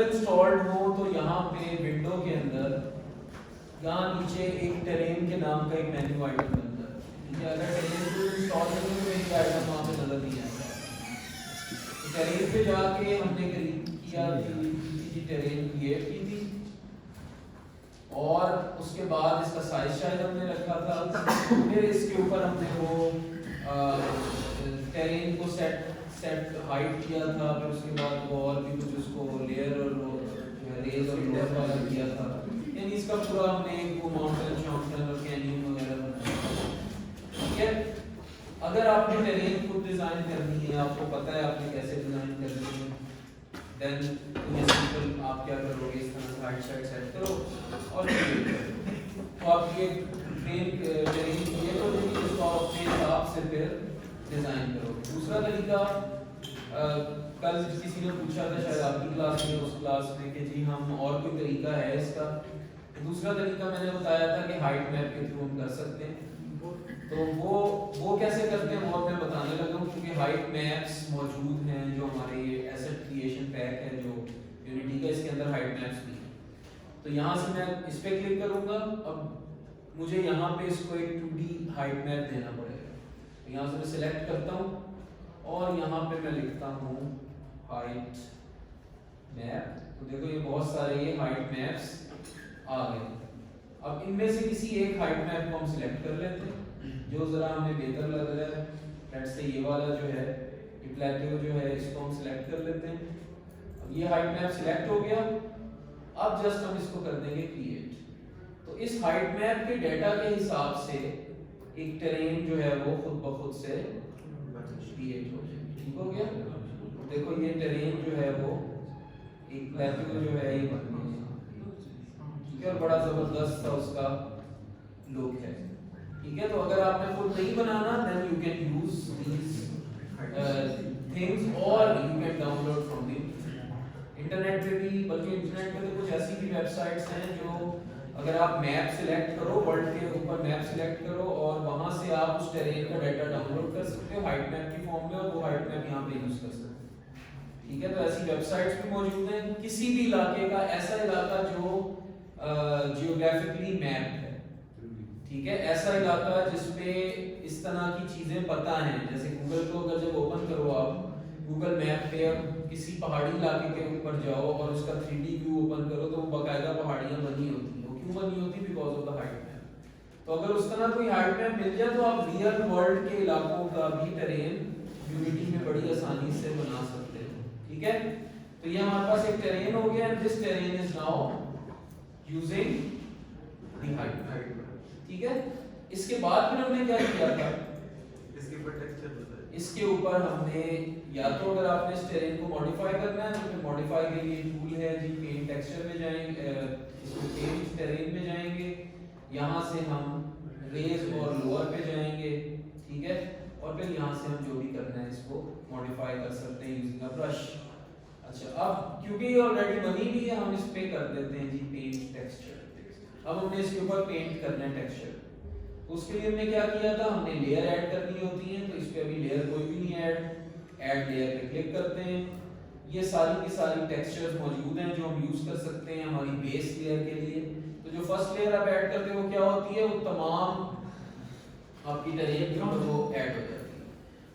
Installed हो तो यहाँ पे विंडो के अंदर यहाँ नीचे एक टेरेन के नाम का एक मेन्यू आइटम बनता है। ठीक है, अगर टेरेन को इंस्टॉल करेंगे तो एक आइटम वहाँ पे नजर नहीं आएगा। तो टेरेन पे जाके हमने किया कि टेरेन क्रिएट की थी और उसके बाद इसका साइज शायद हमने रखा था। फिर इसके ऊपर हमने वो टेरेन को सेट हाइट किया था। फिर उसके बाद वो और भी कुछ उसको लेयर और रेज और लोअर वाला किया था। यानी इसका पूरा हमने वो माउंटेन शाउंटेन और कैनियन वगैरह बनाया। ठीक है, अगर आपने टेरेन खुद डिजाइन करनी है, आपको पता है आपने कैसे डिजाइन करनी है, देन ये सिंपल आप क्या करोगे, इस तरह से हाइट साइड सेट करो और तो आप ये टेरेन ये तो देखिए इसको आप अपने हिसाब से फिर डिजाइन करोगे। दूसरा तरीका कल किसी ने पूछा था शायद आपकी क्लास में, उस क्लास में कि जी हम और कोई तरीका है इसका। दूसरा तरीका मैंने बताया था कि हाइट मैप के थ्रू हम कर सकते हैं। तो वो कैसे करते हैं वो मैं बताने लगा हूँ, क्योंकि हाइट मैप्स मौजूद हैं जो हमारे ये एसेट क्रिएशन पैक है जो यूनिटी का, इसके अंदर हाइट मैप्स भी है। तो यहाँ से मैं इस पे क्लिक करूंगा। अब मुझे यहाँ पे इसको एक 2D हाइट मैप देना पड़ेगा। तो यहाँ से मैं सिलेक्ट करता हूँ और यहाँ पे मैं लिखता हूँ हाइट मैप। तो देखो ये बहुत सारे ये हाइट मैप्स आ गए। अब इनमें से किसी एक हाइट मैप को हम सिलेक्ट कर लेते हैं जो जरा हमें बेहतर लग रहा है। लेट्स से ये वाला जो है, ये प्लेटेओ जो है, इसको हम सिलेक्ट कर लेते हैं। अब ये हाइट मैप सिलेक्ट हो गया। अब जस्ट हम इसको कर देंगे क्रिएट। तो इस हाइट मैप के डाटा के हिसाब से एक टेरेन जो है वो खुद ब खुद से क्रिएट हो जाए। ठीक हो गया। देखो ये टेरेन जो है वो एक प्लेटेओ जो है ये बन गया। ठीक है, और बड़ा जबरदस्त सा उसका लुक है। ठीक है, तो अगर आपने खुद नहीं बनाना then you can use these things और you can download from the internet पे भी। बल्कि इंटरनेट पे तो कुछ ऐसी भी वेबसाइट्स हैं जो अगर आप मैप सिलेक्ट करो, वर्ल्ड के ऊपर मैप सिलेक्ट करो और वहां से आप उस टेरेन का डाटा डाउनलोड कर सकते हो हाइट मैप की फॉर्म में, और वो हाइट मैप यहाँ पे यूज कर सकते हो। ठीक है, तो ऐसी वेबसाइट्स भी मौजूद हैं। किसी भी इलाके का, ऐसा इलाका जो जियोग्राफिकली मैप है, ठीक है, ऐसा इलाका जिसपे इस तरह की चीजें पता हैं। जैसे गूगल को अगर जब ओपन करो आप गूगल मैप पे, अब किसी पहाड़ी इलाके के ऊपर जाओ और उसका 3D व्यू ओपन करो तो वो बाकायदा पहाड़ियां बनी होती हैं। वो क्यों बनी होती? Because of the height map. तो अगर उस तरह कोई हाइट मैप मिल जाए तो आप रियल वर्ल्ड के इलाकों का भी टेरेन यूनिटी में बड़ी आसानी से बना सकते हो। ठीक है, तो ये हमारे पास एक टेरेन हो गया and this terrain is now using the height map. ठीक है, इसके बाद फिर हमने क्या किया था, इसके ऊपर टेक्सचर बताइए। इसके ऊपर हमने या तो अगर आपने इस टेरेन को मॉडिफाई करना है तो फिर मॉडिफाई के लिए टूल है जी, पेंट टेक्सचर में जाएंगे, इसको पेंट टेरेन में जाएंगे, यहाँ से हम रेज और लोअर पे जाएंगे। ठीक है, और फिर यहाँ से हम जो भी करना है इसको मॉडिफाई कर सकते हैं यूजिंग अ ब्रश। अच्छा, अब क्योंकि ये ऑलरेडी बनी हुई है हम इस पे कर देते हैं जी पेंट टेक्सचर। अब हमने इसके ऊपर पेंट करना है टेक्सचर। उसके लिए हमने क्या किया था, हमने लेयर ऐड करनी होती है। तो इस पे अभी लेयर कोई भी नहीं ऐड लेयर पे क्लिक करते हैं। ये सारी की सारी टेक्सचर्स मौजूद हैं जो हम यूज कर सकते हैं हमारी बेस लेयर के लिए। तो जो फर्स्ट लेयर आप ऐड करते हो वो क्या होती है, वो तमाम आपकी टेरेन जो है वो ऐड हो जाती है।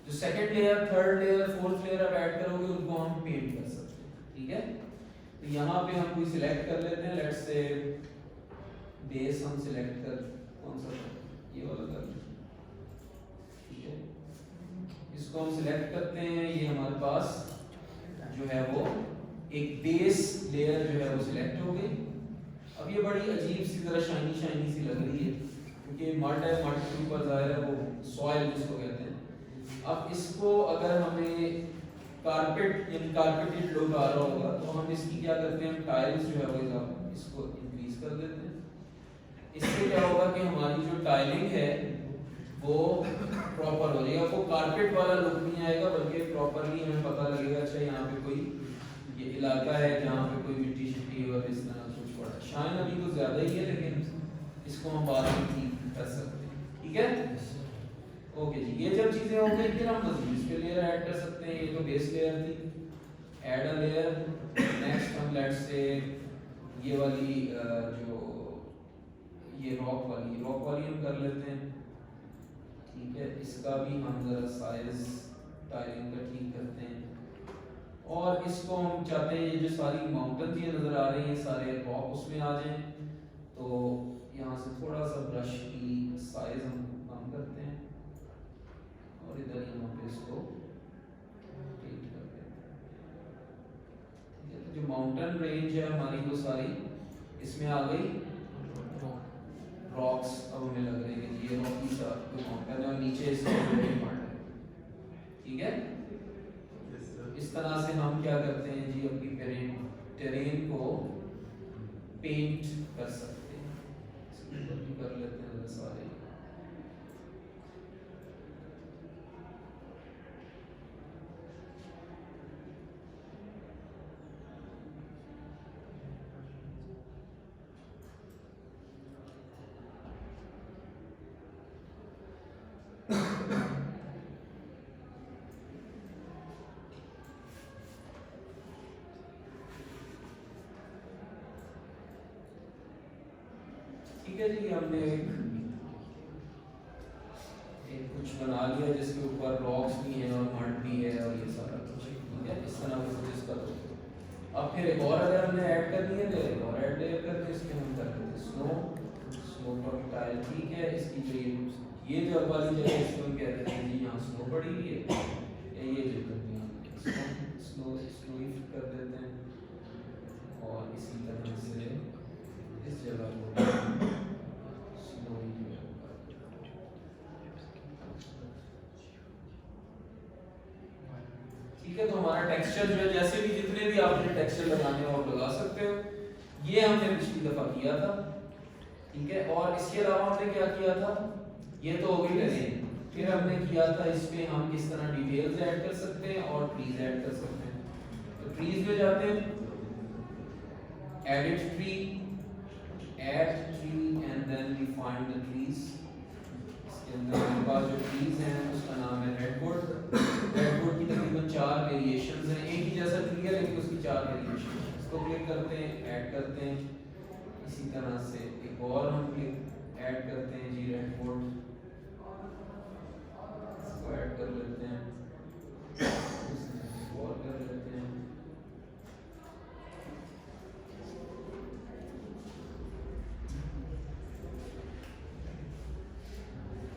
जो second layer, third layer, fourth layer आप ऐड करोगे उनको हम पेंट कर सकते हैं। ठीक है, तो यहाँ पे हम कोई सिलेक्ट कर लेते हैं। लेट्स से बेस हम सिलेक्ट कर, कौन सा ये वाला कर, ठीक है, इसको हम सिलेक्ट करते हैं। ये हमारे पास जो है वो एक बेस लेयर जो है वो सिलेक्ट हो गई। अब ये बड़ी अजीब सी जरा शाइनी शाइनी सी लग रही है क्योंकि मड है, मड के ऊपर जाहिर है वो सॉइल जिसको कहते हैं। अब इसको अगर हमें कारपेट यानी कारपेटेड लुक आ रहा होगा तो हम इसकी क्या करते हैं, टाइल्स जो है वो इसको इंक्रीज कर देते हैं। इससे क्या होगा कि हमारी जो टाइलिंग है वो प्रॉपर हो जाएगा, वो कारपेट वाला लुक नहीं आएगा बल्कि प्रॉपरली हमें पता लगेगा अच्छा यहाँ पे कोई ये इलाका है जहाँ पे कोई मिट्टी शिट्टी और इस तरह कुछ पड़ा है। शायद अभी तो ज्यादा ही है लेकिन इसको हम बाद में ठीक कर सकते हैं। ठीक है, ओके जी, ये जब चीजें हो गई फिर हम इस पे लेयर ऐड कर सकते हैं। ये तो बेस लेयर थी, ऐड अ लेयर। नेक्स्ट हम लेट्स से ये वाली जो ये रॉक वाली हम कर लेते हैं, ठीक है। इसका भी हम जरा साइज टाइलिंग का ठीक करते हैं, और इसको हम चाहते हैं ये जो सारी माउंटेन ये नजर आ रही हैं सारे रॉक उसमें आ जाएं, तो यहाँ से थोड़ा सा ब्रश की साइज हम कम करते हैं और इधर यहाँ पे इसको पेंट कर देते हैं, ठीक है। तो जो माउंटेन रेंज है हमारी वो सारी इसमें आ गई, रॉक्स अब हमें लग रहे हैं कि ये रॉकी सा कोई माउंटेन है और नीचे इसका पार्ट है, ठीक है। इस तरह से हम क्या करते हैं जी, अपनी टेरेन को पेंट कर सकते हैं। इसको भी कर लेते हैं सारे। ठीक है जी, हमने एक कुछ बना लिया जिसके ऊपर रॉक्स भी हैं और मड भी है और ये सारा कुछ, ठीक है। इस तरह से इसका तो अब फिर एक और अगर हमने ऐड करनी है तो एक और ऐड लेयर करके इसमें हम कर देते हैं स्लो पर टाइल, ठीक है। इसकी जो ये जो वाली जगह इसको हम कह देते हैं जी यहाँ स्लो पड़ी हुई है, ये जो करनी है स्लो कर देते हैं, और इसी तरह से इस जगह को ठीक है। तो हमारा टेक्सचर जो है, जैसे भी जितने भी आपने टेक्सचर लगाने हो आप लगा सकते हो, ये हमने पिछली दफा किया था, ठीक है। और इसके अलावा हमने क्या किया था, ये तो हो गई टेरेन, फिर हमने किया था इस पे हम किस तरह डिटेल्स ऐड कर सकते हैं और ट्रीज ऐड कर सकते हैं। तो ट्रीज में जाते हैं, edit tree, add tree and then we find the trees. इसके अंदर हमारे पास जो ट्रीज हैं उसका नाम है रेडवुड। रेडवुड की तकरीबन 4 वेरिएशंस हैं, एक ही जैसा ट्री है लेकिन उसकी 4 वेरिएशन है। इसको क्लिक करते हैं, ऐड करते हैं। इसी तरह से एक और हम क्लिक ऐड करते हैं जी रेडवुड, इसको ऐड कर लेते हैं, और कर लेते हैं।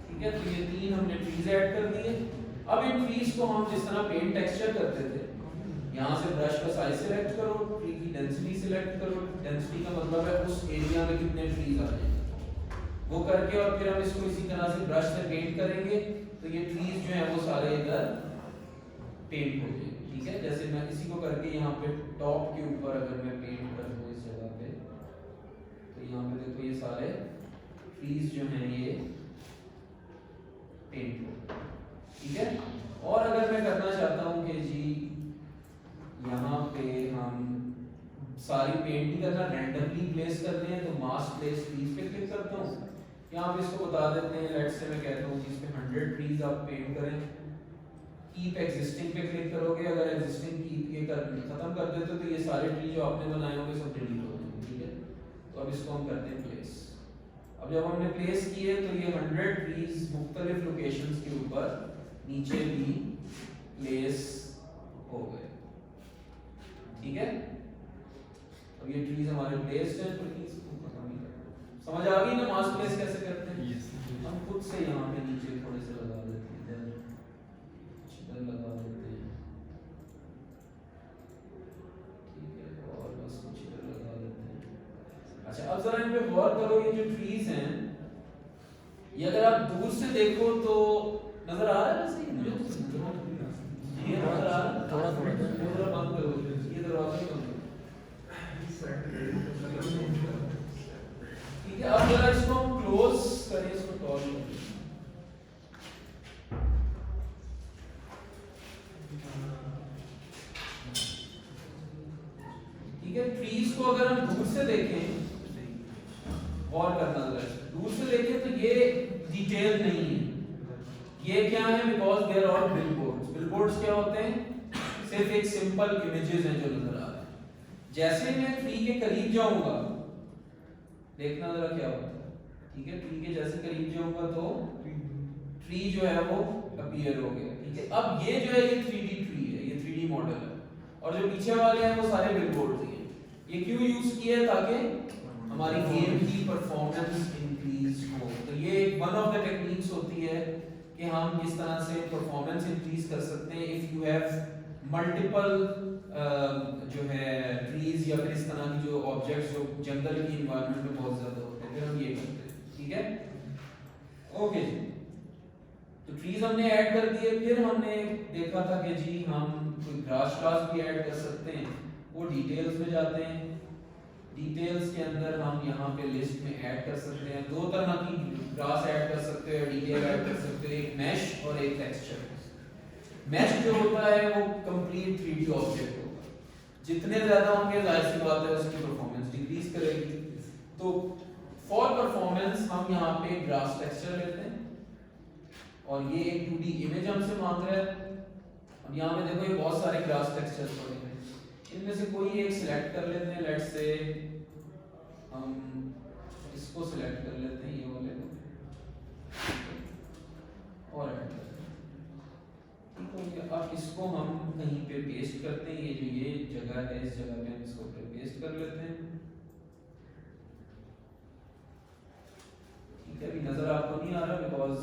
ठीक है, तो ये 3 हमने ट्रीज ऐड कर दिए। अब इन ट्रीज को हम जिस तरह पेंट टेक्सचर करते थे, यहाँ से ब्रश का साइज सिलेक्ट करो, ट्री की डेंसिटी सिलेक्ट करो, डेंसिटी का मतलब है उस एरिया में कितने ट्रीज आ रहे हैं वो करके, और फिर हम इसको इसी तरह से ब्रश से पेंट करेंगे तो ये ट्रीज जो है वो सारे इधर पेंट हो जाएंगे, ठीक है। जैसे मैं इसी को करके यहाँ पे टॉप के ऊपर अगर मैं पेंट कर दूँ इस जगह पे, तो यहाँ पे देखो ये सारे ट्रीज जो हैं ये पेंट हो, ठीक है। और अगर मैं करना चाहता हूँ कि जी यहाँ पे हम सारी पेंट नहीं करना, रैंडमली प्लेस करते हैं, तो मास्क प्लेस ट्रीज पे क्लिक करता हूँ। यहाँ पे इसको बता देते हैं, लेट्स से मैं कहता हूँ इस पे 100 ट्रीज आप पेंट करें। कीप एग्जिस्टिंग पे क्लिक करोगे, अगर एग्जिस्टिंग कीप ये खत्म कर देते हो तो ये सारे ट्री जो आपने बनाए होंगे सब डिलीट हो जाएंगे, ठीक है। तो अब इसको हम करते हैं प्लेस। अब जब हमने प्लेस किए तो ये 100 ट्रीज मुख्तलिफ लोकेशंस के ऊपर नीचे भी प्लेस हो गए, ठीक है। अब ये ट्रीज हमारे प्लेस्ड हैं, तो ट्रीज को खत्म ही कर दो। समझ आ गई ना मास्क प्लेस कैसे करते हैं? yes. हम खुद से यहाँ पे नीचे थोड़े से लगा देते हैं, इधर लगा देते हैं, ठीक है, और बस कुछ इधर लगा देते हैं। अच्छा, अब जरा इन पे गौर करो, ये जो ट्रीज हैं ये अगर आप दूर से देखो तो नजर आ रहा है ना, सही मुझे ये नजर आ रहा है, थोड़ा बंद करो, ये दरवाजा बंद करो, ठीक है। अब जरा इसको हम क्लोज करें, इसको टॉल करें, ठीक है। ट्रीज को अगर हम दूर से देखें, और करना जरा दूर से देखें तो ये डिटेल नहीं है, ये क्या है, because there are billboards. Billboards क्या होते हैं? सिर्फ एक सिंपल इमेजेस हैं जो नजर आ रहे हैं। जैसे मैं ट्री के करीब जाऊंगा, देखना जरा क्या होता है, ठीक है। ट्री के जैसे करीब जाऊंगा तो ट्री जो है वो अपीयर हो गया, ठीक है। अब ये जो है ये 3D ट्री है, ये 3D मॉडल है, और जो पीछे वाले हैं वो सारे बिलबोर्ड हैं। ये क्यों यूज किया है? ताकि हमारी गेम की परफॉर्मेंस इंक्रीज हो। तो ये वन ऑफ द टेक्निक्स होती है कि हम किस तरह से परफॉर्मेंस इंक्रीज कर सकते हैं इफ यू हैव मल्टीपल जो है ट्रीज या फिर इस तरह की जो ऑब्जेक्ट्स जो जंगल की एनवायरनमेंट में बहुत ज्यादा होते हैं, फिर हम ये करते हैं, ठीक है। ओके जी, तो ट्रीज हमने ऐड कर दिए। फिर हमने देखा था कि जी हम कोई ग्रास क्लास भी ऐड कर सकते हैं। वो डिटेल्स में जाते हैं। डिटेल्स के अंदर हम यहाँ पे लिस्ट में ऐड कर सकते हैं, दो तरह की ग्रास ऐड कर सकते हैं, डिटेल ऐड कर सकते हैं, एक मैश और एक टेक्सचर। मैश जो होता है वो कंप्लीट 3D ऑब्जेक्ट होगा, जितने ज्यादा होंगे जाहिर सी बात है उसकी परफॉर्मेंस डिक्रीज करेगी। तो फॉर परफॉर्मेंस हम यहाँ पे ग्रास टेक्सचर लेते हैं, और ये एक 2D इमेज हमसे मांग रहा है। अब यहाँ पे देखो ये बहुत सारे ग्रास टेक्सचर्स पड़े हैं, इनमें से कोई एक सिलेक्ट कर लेते हैं। लेट्स से हम इसको सिलेक्ट कर लेते हैं, ये वाले को, और ऐड कर देते हैं, ठीक हो गया। अब इसको हम कहीं पे पेस्ट करते हैं, ये जो ये जगह है इस जगह पे हम इसको पेस्ट कर लेते हैं, ठीक है। अभी नजर आपको नहीं आ रहा बिकॉज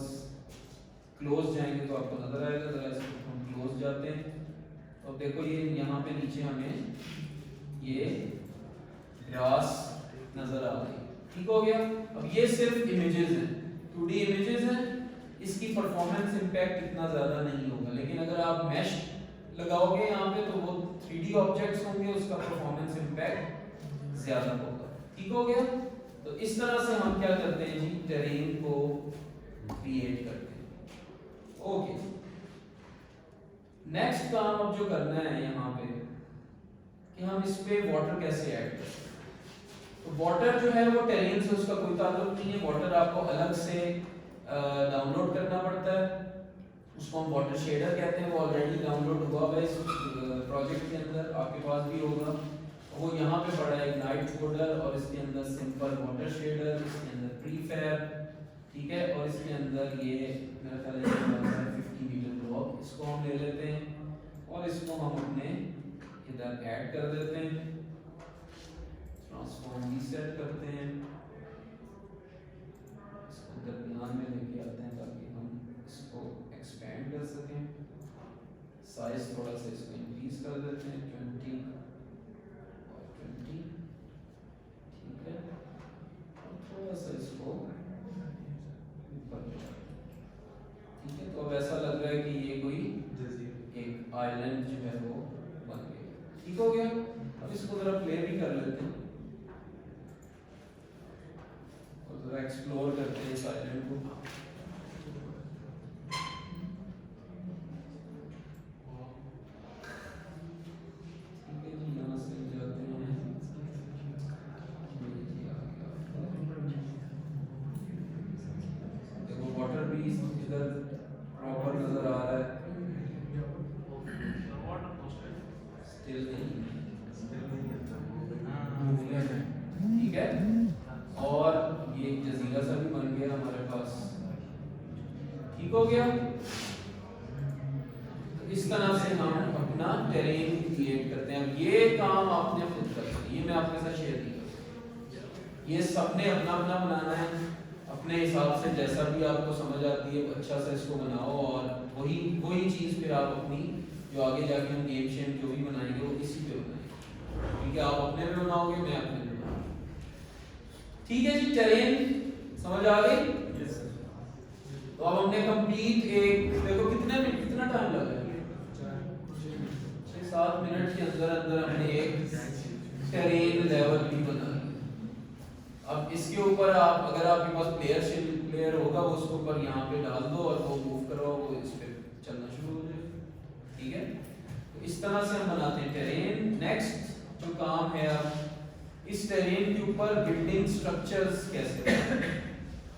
क्लोज जाएंगे तो आपको नजर आएगा। जरा इसको हम क्लोज जाते हैं, तो देखो ये यहाँ पे नीचे हमें ये ग्रास नजर आ रही है, ठीक हो गया। अब ये सिर्फ इमेजेस हैं, 2D इमेजेस हैं, इसकी परफॉर्मेंस इंपैक्ट इतना ज्यादा नहीं होगा। लेकिन अगर आप मैश लगाओगे यहाँ पे तो वो 3D ऑब्जेक्ट्स होंगे, उसका परफॉर्मेंस इंपैक्ट ज्यादा होगा, ठीक हो गया। तो इस तरह से हम क्या करते हैं जी, टेरेन को क्रिएट करते हैं। ओके, नेक्स्ट काम अब जो करना है यहाँ पे कि हम इस पे वाटर कैसे ऐड कर सकते हैं। तो वाटर जो है वो टेरेन से उसका कोई ताल्लुक नहीं है, वाटर आपको अलग से डाउनलोड करना पड़ता है। उसको हम वाटर शेडर कहते हैं, वो ऑलरेडी डाउनलोड हुआ है इस प्रोजेक्ट के अंदर, आपके पास भी होगा। वो यहाँ पे पड़ा है इग्नाइट फोल्डर, और इसके अंदर सिंपल वाटर शेडर, इसके अंदर प्रीफैब, ठीक है। और इसके अंदर ये मेरा ख्याल है 50 मीटर ब्लॉक, इसको हम ले लेते हैं और इसको हम अपने इधर ऐड कर देते हैं, ट्रांसफॉर्म रीसेट करते हैं, इसको दरमियान में लेके आते हैं ताकि हम इसको एक्सपेंड कर सकें। साइज थोड़ा सा इसको इंक्रीज कर देते हैं, 20 और 20, ठीक है। और थोड़ा सा इसको ऊपर, ठीक है। तो अब ऐसा लग रहा है कि ये कोई एक आइलैंड जो है वो बन गया, ठीक हो गया। अब इसको जरा प्ले भी कर लेते हैं और जरा एक्सप्लोर करते हैं इस आइलैंड को। ठीक है जी, यहाँ से जाते हैं, देखो वाटर भी इधर प्रॉपर नजर आ रहा है, स्टिल नहीं, ठीक है। और ये एक जजीरा सा भी बन गया हमारे पास, ठीक हो गया। तो इस तरह से हम अपना टेरेन क्रिएट करते हैं। अब ये काम आपने खुद करना है, ये मैं आपके साथ शेयर नहीं कर सकता, ये सबने अपना अपना बनाना है, अपने हिसाब से जैसा भी आपको समझ आती है अच्छा से इसको बनाओ, और वही चीज़ फिर आप अपनी जो आगे जाके हम गेम शेम जो भी बनाएंगे वो इसी पे बनाएंगे, ठीक है। आप अपने में बनाओगे, मैं अपने में बनाऊंगा, ठीक है जी। टेरेन समझ आ गई? तो अब हमने कंप्लीट एक, देखो कितना टाइम लगा है, 6-7 मिनट के अंदर अंदर हमने एक टेरेन लेवल भी बना लिया। अब इसके ऊपर आप, अगर आपके पास प्लेयर होगा वो उसके ऊपर यहाँ पे डाल दो और वो मूव करो, वो इस पे चलना शुरू हो जाए, ठीक है। तो इस तरह से हम बनाते हैं टेरेन। नेक्स्ट जो काम है, अब इस टेरेन के ऊपर बिल्डिंग स्ट्रक्चर्स कैसे बनाएं।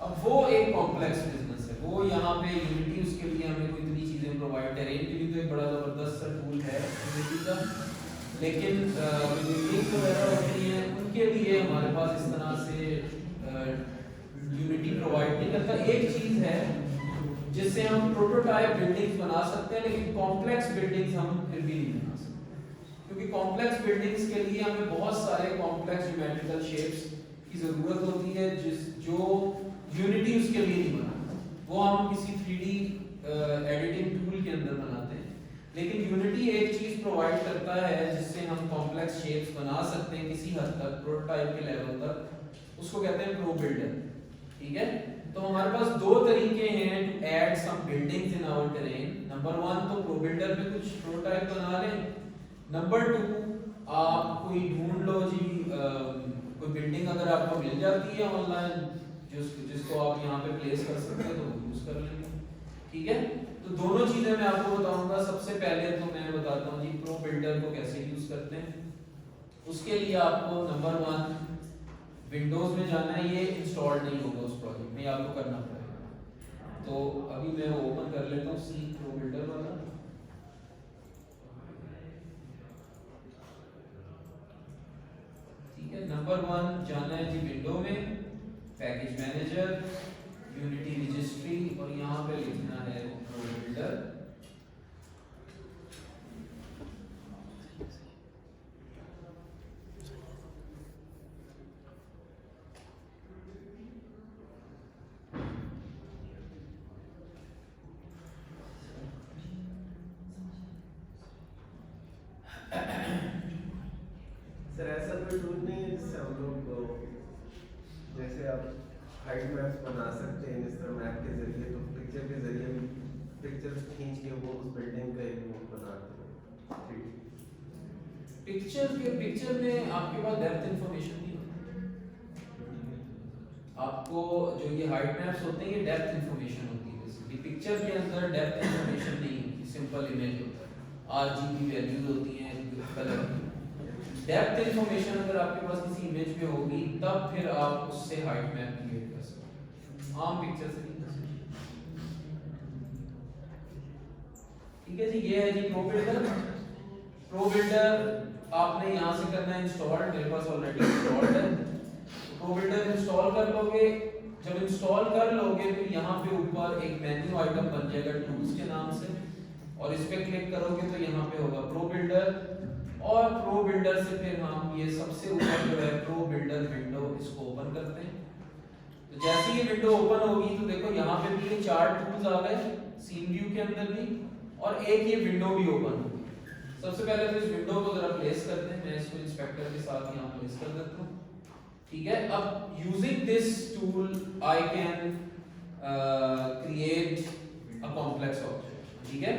अब वो एक कॉम्प्लेक्स बिजनेस है, वो यहाँ पे यूनिटी, उसके लिए हमें कोई इतनी चीजें प्रोवाइड, टेरेन के लिए तो एक बड़ा जबरदस्त सा टूल है यूनिटी का, लेकिन बिल्डिंग वगैरह होती हैं उनके लिए हमारे पास इस तरह से यूनिटी प्रोवाइड नहीं करता। एक चीज है जिससे हम प्रोटोटाइप बिल्डिंग्स बना सकते हैं, लेकिन कॉम्प्लेक्स बिल्डिंग्स हम फिर भी नहीं बना सकते, क्योंकि कॉम्प्लेक्स बिल्डिंग्स के लिए हमें बहुत सारे कॉम्प्लेक्स ज्योमेट्रिकल शेप्स की जरूरत होती है जो यूनिटी उसके लिए नहीं बनाता, वो हम किसी 3D एडिटिंग टूल के अंदर बनाते हैं। लेकिन यूनिटी एक चीज प्रोवाइड करता है जिससे हम कॉम्प्लेक्स शेप्स बना सकते हैं किसी हद तक, प्रोटोटाइप के लेवल तक, उसको कहते हैं प्रो बिल्डर। ठीक है, तो हमारे पास दो तरीके हैं to add some buildings in our terrain. Number 1 तो प्रो बिल्डर में कुछ प्रोटोटाइप बना लें। नंबर 2 आप कोई ढूंढ लो जी, कोई बिल्डिंग अगर आपको मिल जाती है ऑनलाइन जिसको आप यहाँ पे प्लेस कर सकते हैं तो वो यूज कर लेंगे। ठीक है, तो दोनों चीजें मैं आपको बताऊंगा। सबसे पहले तो मैं बताता हूँ जी प्रो बिल्डर को कैसे यूज करते हैं। उसके लिए आपको नंबर 1 विंडोज में जाना है, ये इंस्टॉल नहीं होगा उस प्रोजेक्ट में, आपको करना पड़ेगा। तो अभी मैं ओपन कर लेता हूँ सी प्रो बिल्डर वाला। ठीक है, नंबर 1 जाना है जी विंडो में, पैकेज मैनेजर, यूनिटी रजिस्ट्री, और यहाँ पे लिखना है प्रो बिल्डर। सर ऐसा कोई टूल नहीं है जिससे हम लोग जैसे आप हाइट मैप्स बना सकते हैं जिस तरह मैप के जरिए, तो पिक्चर के जरिए भी पिक्चर खींच के वो उस बिल्डिंग का एक वो बनाते हैं। पिक्चर में आपके पास डेप्थ इंफॉर्मेशन नहीं होती। आपको जो ये हाइट मैप्स होते हैं ये डेप्थ इंफॉर्मेशन होती है। बेसिकली पिक्चर के अंदर डेप्थ इंफॉर्मेशन नहीं होती, सिंपल इमेज होता है, RGB वैल्यूज होती हैं कलर की। डेप्थ इंफॉर्मेशन अगर आपके पास किसी इमेज में होगी तब फिर आप उससे हाइट मैप क्रिएट कर सकते हैं, आम पिक्चर से नहीं कर सकते। ठीक है जी, ये है जी प्रो बिल्डर। प्रो बिल्डर आपने यहाँ से करना है इंस्टॉल, मेरे पास ऑलरेडी इंस्टॉल्ड है। प्रो बिल्डर इंस्टॉल कर लोगे, जब इंस्टॉल कर लोगे फिर यहाँ पे ऊपर एक मेन्यू आइटम बन जाएगा टूल्स के नाम से, और इस पे क्लिक करोगे तो यहाँ पे होगा प्रो बिल्डर, और प्रो बिल्डर से फिर हम ये सबसे ऊपर जो है प्रो बिल्डर विंडो, इसको ओपन करते हैं। तो जैसे ये विंडो ओपन होगी तो देखो यहाँ पे भी ये 4 टूल्स आ गए सीन व्यू के अंदर भी, और एक ये विंडो भी ओपन होगी। सबसे पहले तो इस विंडो को जरा प्लेस करते हैं, मैं इसको इंस्पेक्टर के साथ यहाँ प्लेस कर देता हूँ। ठीक है, अब using this tool I can create a complex object. ठीक है,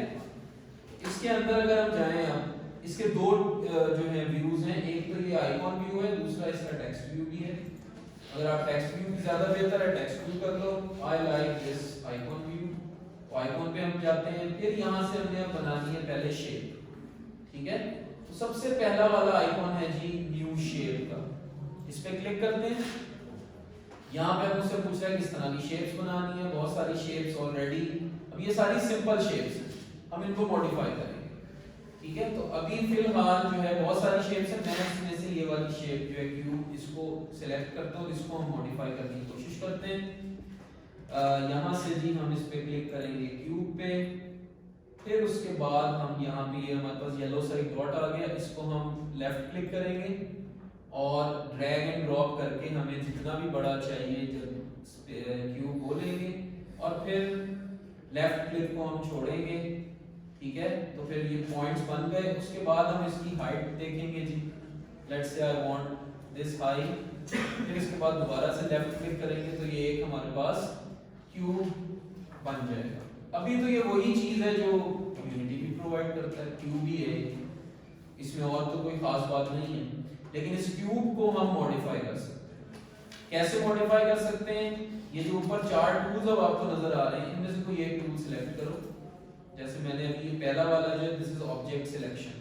इसके अंदर अगर हम जाएं, अब इसके दो जो है व्यूज हैं, एक तो ये आइकॉन व्यू है, दूसरा इसका टेक्स्ट व्यू भी है। अगर आप टेक्स्ट व्यू की ज्यादा बेहतर है टेक्स्ट व्यू कर लो, I like this icon view. तो आइकॉन पे हम जाते हैं, फिर यहाँ से हमने बनानी है पहले शेप। ठीक है, तो सबसे पहला वाला आइकॉन है जी न्यू शेप का, इस पे क्लिक करते हैं। यहाँ पे मुझसे पूछ रहा है किस तरह की शेप्स बनानी है, बहुत सारी शेप्स ऑलरेडी, अब ये सारी सिंपल शेप्स हैं, हम इनको मॉडिफाई करेंगे। ठीक है, तो अभी फिलहाल जो है बहुत सारी शेप्स हैं, मैं इसमें से ये वाली शेप जो है क्यूब, इसको सिलेक्ट करता हूँ, इसको हम मॉडिफाई करने की कोशिश करते हैं। यहाँ से जी हम इस पे क्लिक करेंगे क्यूब पे, फिर उसके बाद हम यहाँ पे ये हमारे पास येलो सा एक डॉट आ गया, इसको हम लेफ्ट क्लिक करेंगे और ड्रैग एंड ड्रॉप करके हमें जितना भी बड़ा चाहिए क्यूब वो लेंगे, और फिर लेफ्ट क्लिक को हम छोड़ेंगे। ठीक है, तो फिर ये पॉइंट्स बन गए। उसके बाद हम इसकी हाइट देखेंगे जी, let's say I want this height, फिर इसके बाद दोबारा से लेफ्ट क्लिक करेंगे तो ये एक हमारे पास क्यूब बन जाएगा। अभी तो ये वही चीज है जो यूनिटी भी प्रोवाइड करता है, क्यूब ही है, इसमें और तो कोई खास बात नहीं है। लेकिन इस क्यूब को हम मॉडिफाई कर सकते हैं। कैसे मॉडिफाई कर सकते हैं? ये जो ऊपर 4 टूल्स अब आपको नजर आ रहे हैं, इनमें से कोई एक टूल सिलेक्ट करो। जैसे मैंने अभी ये पहला वाला जो है, this is object selection.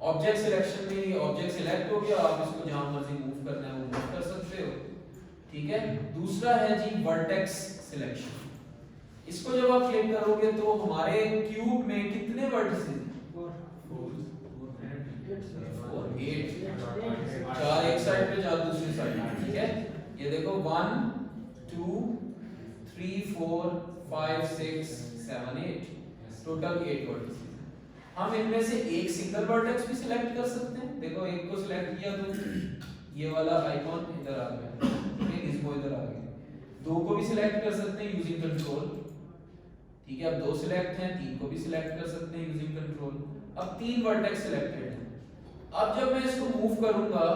Object selection में ये ऑब्जेक्ट सिलेक्ट हो गया, आप इसको जहां मर्जी मूव करना है वो मूव कर सकते हो। ठीक है, दूसरा है जी वर्टेक्स सिलेक्शन। इसको जब आप क्लिक करोगे तो हमारे क्यूब में कितने वर्टिसेस हैं? 4 8 चार एक साइड पे, चार दूसरी साइड पे, ठीक है। ये देखो 1 2 3 4 5 6 7 8 टोटल 8 वर्टिसेस। हम इनमें से एक सिंगल वर्टेक्स भी सिलेक्ट कर सकते हैं। देखो एक को सिलेक्ट किया तो ये वाला आइकॉन इधर आ गया, ठीक, इसको इधर आ गया। दो को भी सिलेक्ट कर सकते हैं यूजिंग कंट्रोल, ठीक है। अब दो सिलेक्ट हैं, तीन को भी सिलेक्ट कर सकते हैं यूजिंग कंट्रोल। अब तीन वर्टेक्स सिलेक्टेड हैं। अब जब मैं इसको मूव करूंगा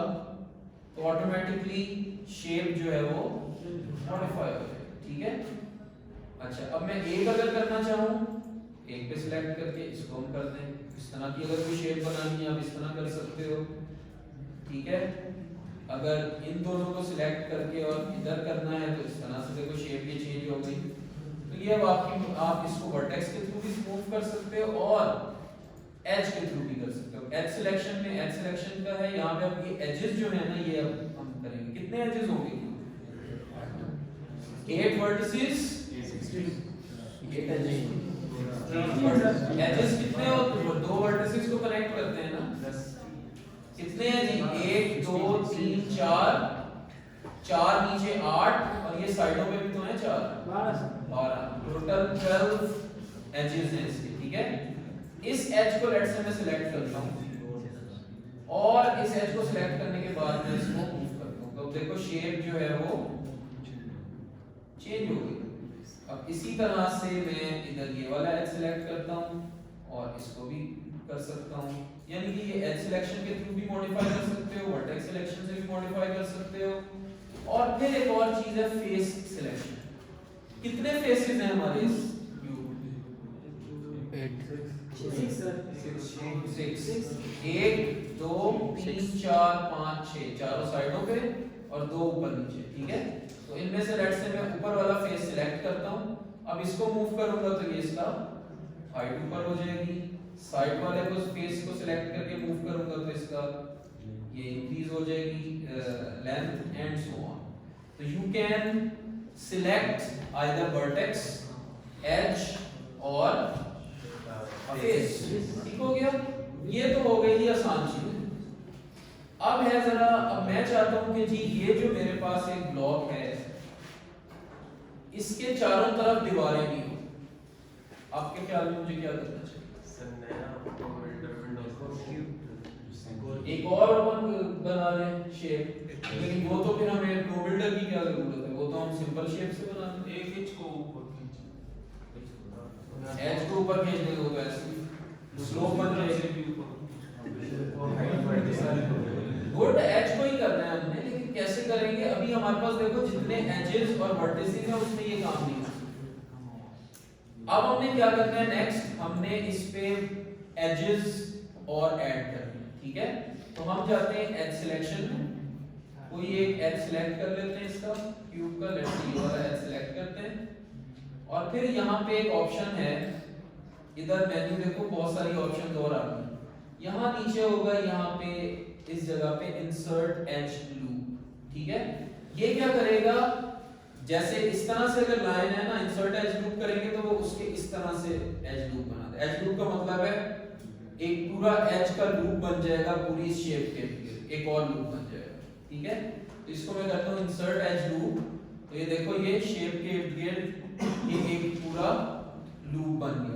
तो ऑटोमेटिकली शेप जो है वो मॉडिफाई हो जाएगा, ठीक है। अच्छा, अब मैं एक अगर करना चाहूं, एक पे सिलेक्ट करके इसको हम कर दें। इस तरह की अगर कोई शेप बनानी है आप इस तरह कर सकते हो, ठीक है। अगर इन दोनों को सिलेक्ट करके और इधर करना है तो इस तरह से देखो शेप ये चेंज हो गई। तो ये अब आप इसको वर्टेक्स के थ्रू भी मूव कर सकते हो और एज के थ्रू भी कर सकते हो। एज सिलेक्शन में एज सिलेक्शन का है, यहाँ पे अब ये एजेस जो है ना ये अब हम करेंगे। कितने एजेस होंगे? 8 वर्टिसेस, 8 एजेस कितने हो? दो वर्टिसेस को कनेक्ट करते हैं ना, 10 कितने हैं जी? 1 2 3 4 4 नीचे 8 और ये साइडों पे भी तो है 4 12 टोटल 12 एजेस हैं इसके, ठीक है। इस एज को लेट्स से मैं सिलेक्ट करता हूं और इस एज को सिलेक्ट करने के बाद मैं इसको मूव करता हूं तो देखो शेप जो है वो चेंज हो गई। अब इसी तरह से मैं इधर ये वाला एज सिलेक्ट करता हूं और इसको भी कर सकता हूं। यानी कि ये एज सिलेक्शन के थ्रू भी मॉडिफाई कर सकते हो, वर्टेक्स सिलेक्शन से भी मॉडिफाई कर सकते हो। और फिर एक और चीज है फेस सिलेक्शन। कितने फेसेस हैं हमारे इस सिक्स, 1 2 3 4 5 6 चारों साइडों पे और दो ऊपर नीचे, ठीक है। तो इनमें से लेट्स से मैं ऊपर वाला फेस सिलेक्ट करता हूं। अब इसको मूव करूंगा तो ये इसका हाइट ऊपर हो जाएगी। साइड वाले को फेस को सिलेक्ट करके मूव करूंगा तो इसका ये इंक्रीज हो जाएगी लेंथ एंड सो ऑन। तो you can select either vertex, edge और फेस, ठीक हो गया। ये तो हो गई आसान चीज। अब है जरा, अब मैं चाहता हूं कि जी ये जो मेरे पास एक ब्लॉक है इसके चारों तरफ दीवारें भी हो। आपके ख्याल में मुझे क्या करना चाहिए? एक और ओपन बना लें शेप, लेकिन वो तो फिर हमें प्रो बिल्डर की क्या जरूरत है, वो तो हम सिंपल शेप से बना लें। एक एज को ऊपर एज को ऊपर खींचने को तो ऐसे स्लोप बन जाएगी। गुड, एज को ही करना है हमने, लेकिन कैसे करेंगे? अभी हमारे पास देखो जितने एजेस और वर्टिसेस हैं उसमें ये काम नहीं करना। अब हमने क्या करना है नेक्स्ट, हमने इस पे एजेस और ऐड करनी है, ठीक है। तो हम जाते हैं एज सिलेक्शन में, कोई एक एज सिलेक्ट कर लेते हैं इसका क्यूब का, लेट्स से ये वाला एज सिलेक्ट करते हैं। और फिर यहाँ पे एक ऑप्शन है, इधर मेन्यू देखो बहुत सारी ऑप्शन और आ गई। यहाँ नीचे होगा, यहाँ पे इस जगह पे इंसर्ट एज लूप, ठीक है। ये क्या करेगा, जैसे इस तरह से अगर लाइन है ना, इंसर्ट एज लूप करेंगे तो वो उसके इस तरह से एज लूप बना दे। एज लूप का मतलब है एक पूरा एज का लूप बन जाएगा पूरी शेप के लिए, एक और लूप बन जाएगा, ठीक है। तो इसको मैं करता हूँ इंसर्ट एज लूप, तो ये देखो ये शेप के इर्द गिर्द ये एक पूरा लूप बन गया।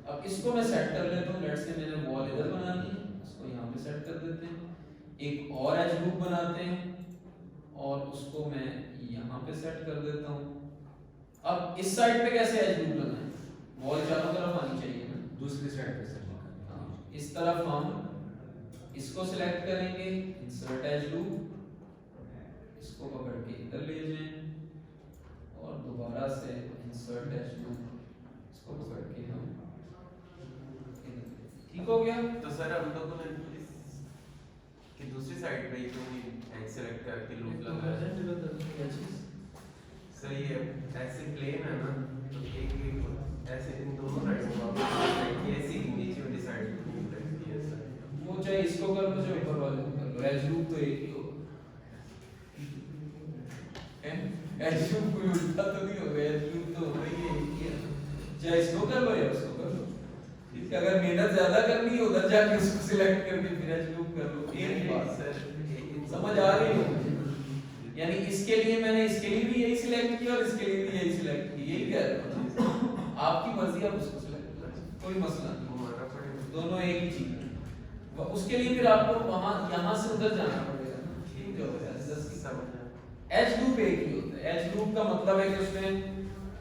अब इसको मैं सेट कर लेता हूँ, लेट्स से मैंने वॉल इधर बनानी है, इसको यहाँ पे सेट कर देते हैं। एक और एज लूप बनाते हैं और उसको मैं यहाँ पे सेट कर देता हूँ। अब इस साइड पे कैसे एज लूप लगाएं? वॉल चारों तरफ आनी चाहिए ना, दूसरी साइड पे सेट हाँ, इस तरफ हम इसको सिलेक्ट करेंगे, इंसर्ट एज लूप, इसको पकड़ के इधर ले जाएं और दोबारा से इंसर्ट एज लूप, इसको पकड़ के हम इधर, ठीक हो गया। तो सर हम लोगों ने कि दूसरी साइड पे तो एज सेलेक्ट करके लूप लगाया। सर ये ऐसे प्लेन है ना, तो एक ऐसे इन दोनों साइड को ये ऐसी नीचे वाली साइड को लगती है सर। वो चाहे इसको कर लो चाहे ऊपर वाले को कर लो, एज लूप तो एक ही होगा। एज लूप कोई उल्टा तो नहीं होगा, एज लूप तो होगा ही है, चाहे इसको कर लो या उसको कर लो। कि अगर मेहनत ज्यादा करनी है उधर जाके उसको सिलेक्ट करके फिर एज लूप कर लो। एक ही बात सर समझ आ रही हो? यानी इसके लिए मैंने इसके लिए भी यही सिलेक्ट किया और इसके लिए भी यही सिलेक्ट किया, यही कह रहा हूँ। आपकी मर्जी, आप उसको सिलेक्ट करो, कोई मसला नहीं, घुमाना पड़ेगा। दोनों एक ही चीज है। उसके लिए फिर आपको वहां यहाँ से उधर जाना पड़ेगा ना, ठीक है? एज लूप एक ही होता है। एज लूप का मतलब है कि उसमें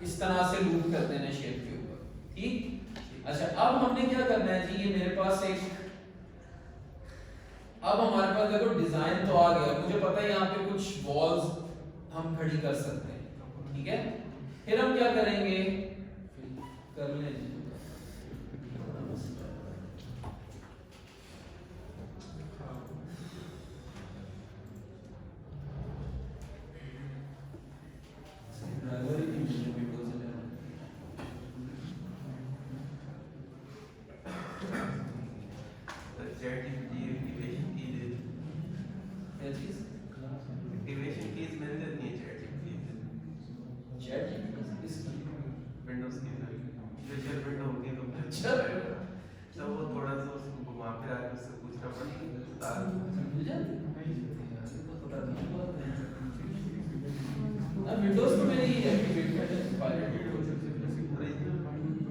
इस तरह से लूप कर देना शेप के ऊपर, ठीक? अच्छा, अब हमने क्या करना है जी, ये मेरे पास एक, अब हमारे पास देखो डिजाइन तो आ गया, मुझे पता है यहाँ पे कुछ वॉल्स हम खड़ी कर सकते हैं, ठीक है? फिर हम क्या करेंगे, कर लें जी। विंडोज की स्पेशल विंडो होती है तो वो थोड़ा सा उसको घुमा फिरा के उससे पूछना पड़ता है। विंडोज तो मैंने ये एक्टिवेट किया है, पायलट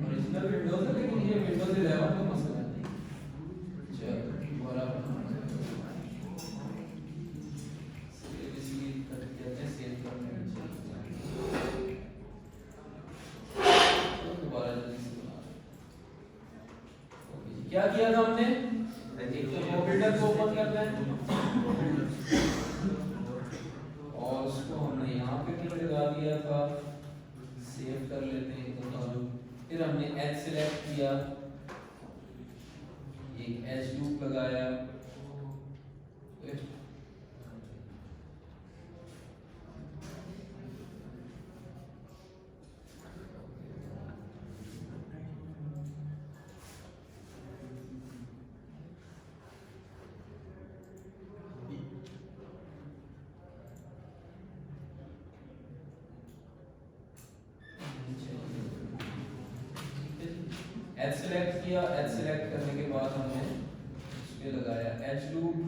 ओरिजिनल विंडोज है, लेकिन ये विंडोज 11 का मसला है। चलो बराबर इसलिए कहते हैं सेव करने में दोबारा जल्दी से बना। क्या किया था हमने, एक तो प्रोबिल्डर को ओपन करना है और उसको हमने यहाँ पे क्लिक लगा दिया था, सेव कर लेते हैं तो काम। फिर हमने एज सिलेक्ट किया, एक एज लूप लगाया, एज सिलेक्ट किया। एज सिलेक्ट करने के बाद हमने इस पे लगाया एज लूप,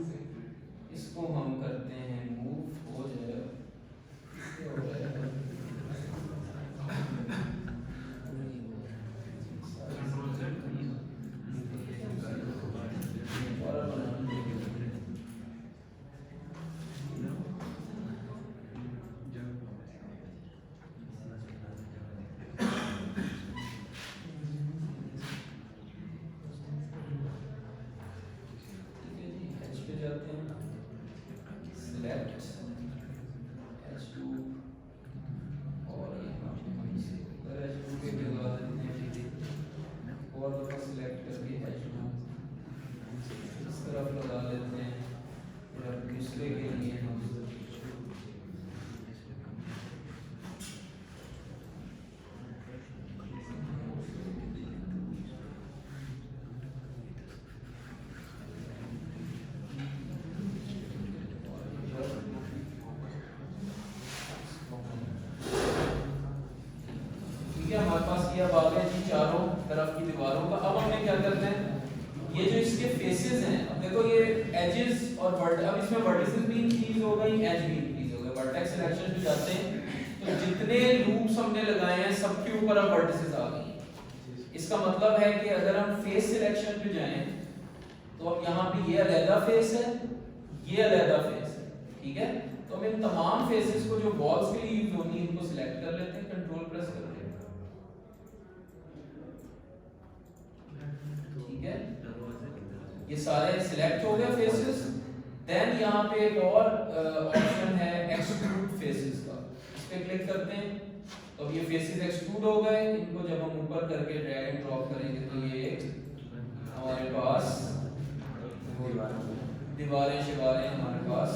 इसको हम करते हैं मूव हो जाएगा, हमारे पास ये अब आ गए जी चारों तरफ की दीवारों का। अब हमने क्या करना है, ये जो इसके फेसेस हैं, अब देखो ये एजेस और अब इसमें वर्टिसेस भी इंक्रीज हो गई, एज भी इंक्रीज हो गए। वर्टेक्स सिलेक्शन पे जाते हैं तो जितने लूप्स हमने लगाए हैं सबके ऊपर अब वर्टिसेस आ गई। इसका मतलब है कि अगर हम फेस सिलेक्शन पे जाएं तो अब यहाँ पे ये अलग फेस है, ये अलग फेस है, ठीक है? तो हम इन तमाम फेसेस को जो वॉल्स के लिए यूज होनी है इनको सिलेक्ट कर लेते हैं, कंट्रोल प्रेस करके, ठीक है? ये सारे सिलेक्ट हो गए फेसेस। देन यहाँ पे एक और ऑप्शन है एक्सट्रूड फेसेस का, इस पे क्लिक करते हैं तो ये फेसेस एक्सट्रूड हो गए। इनको जब हम ऊपर करके ड्रैग एंड ड्रॉप करेंगे तो ये हमारे पास दीवारें शिवारें हमारे पास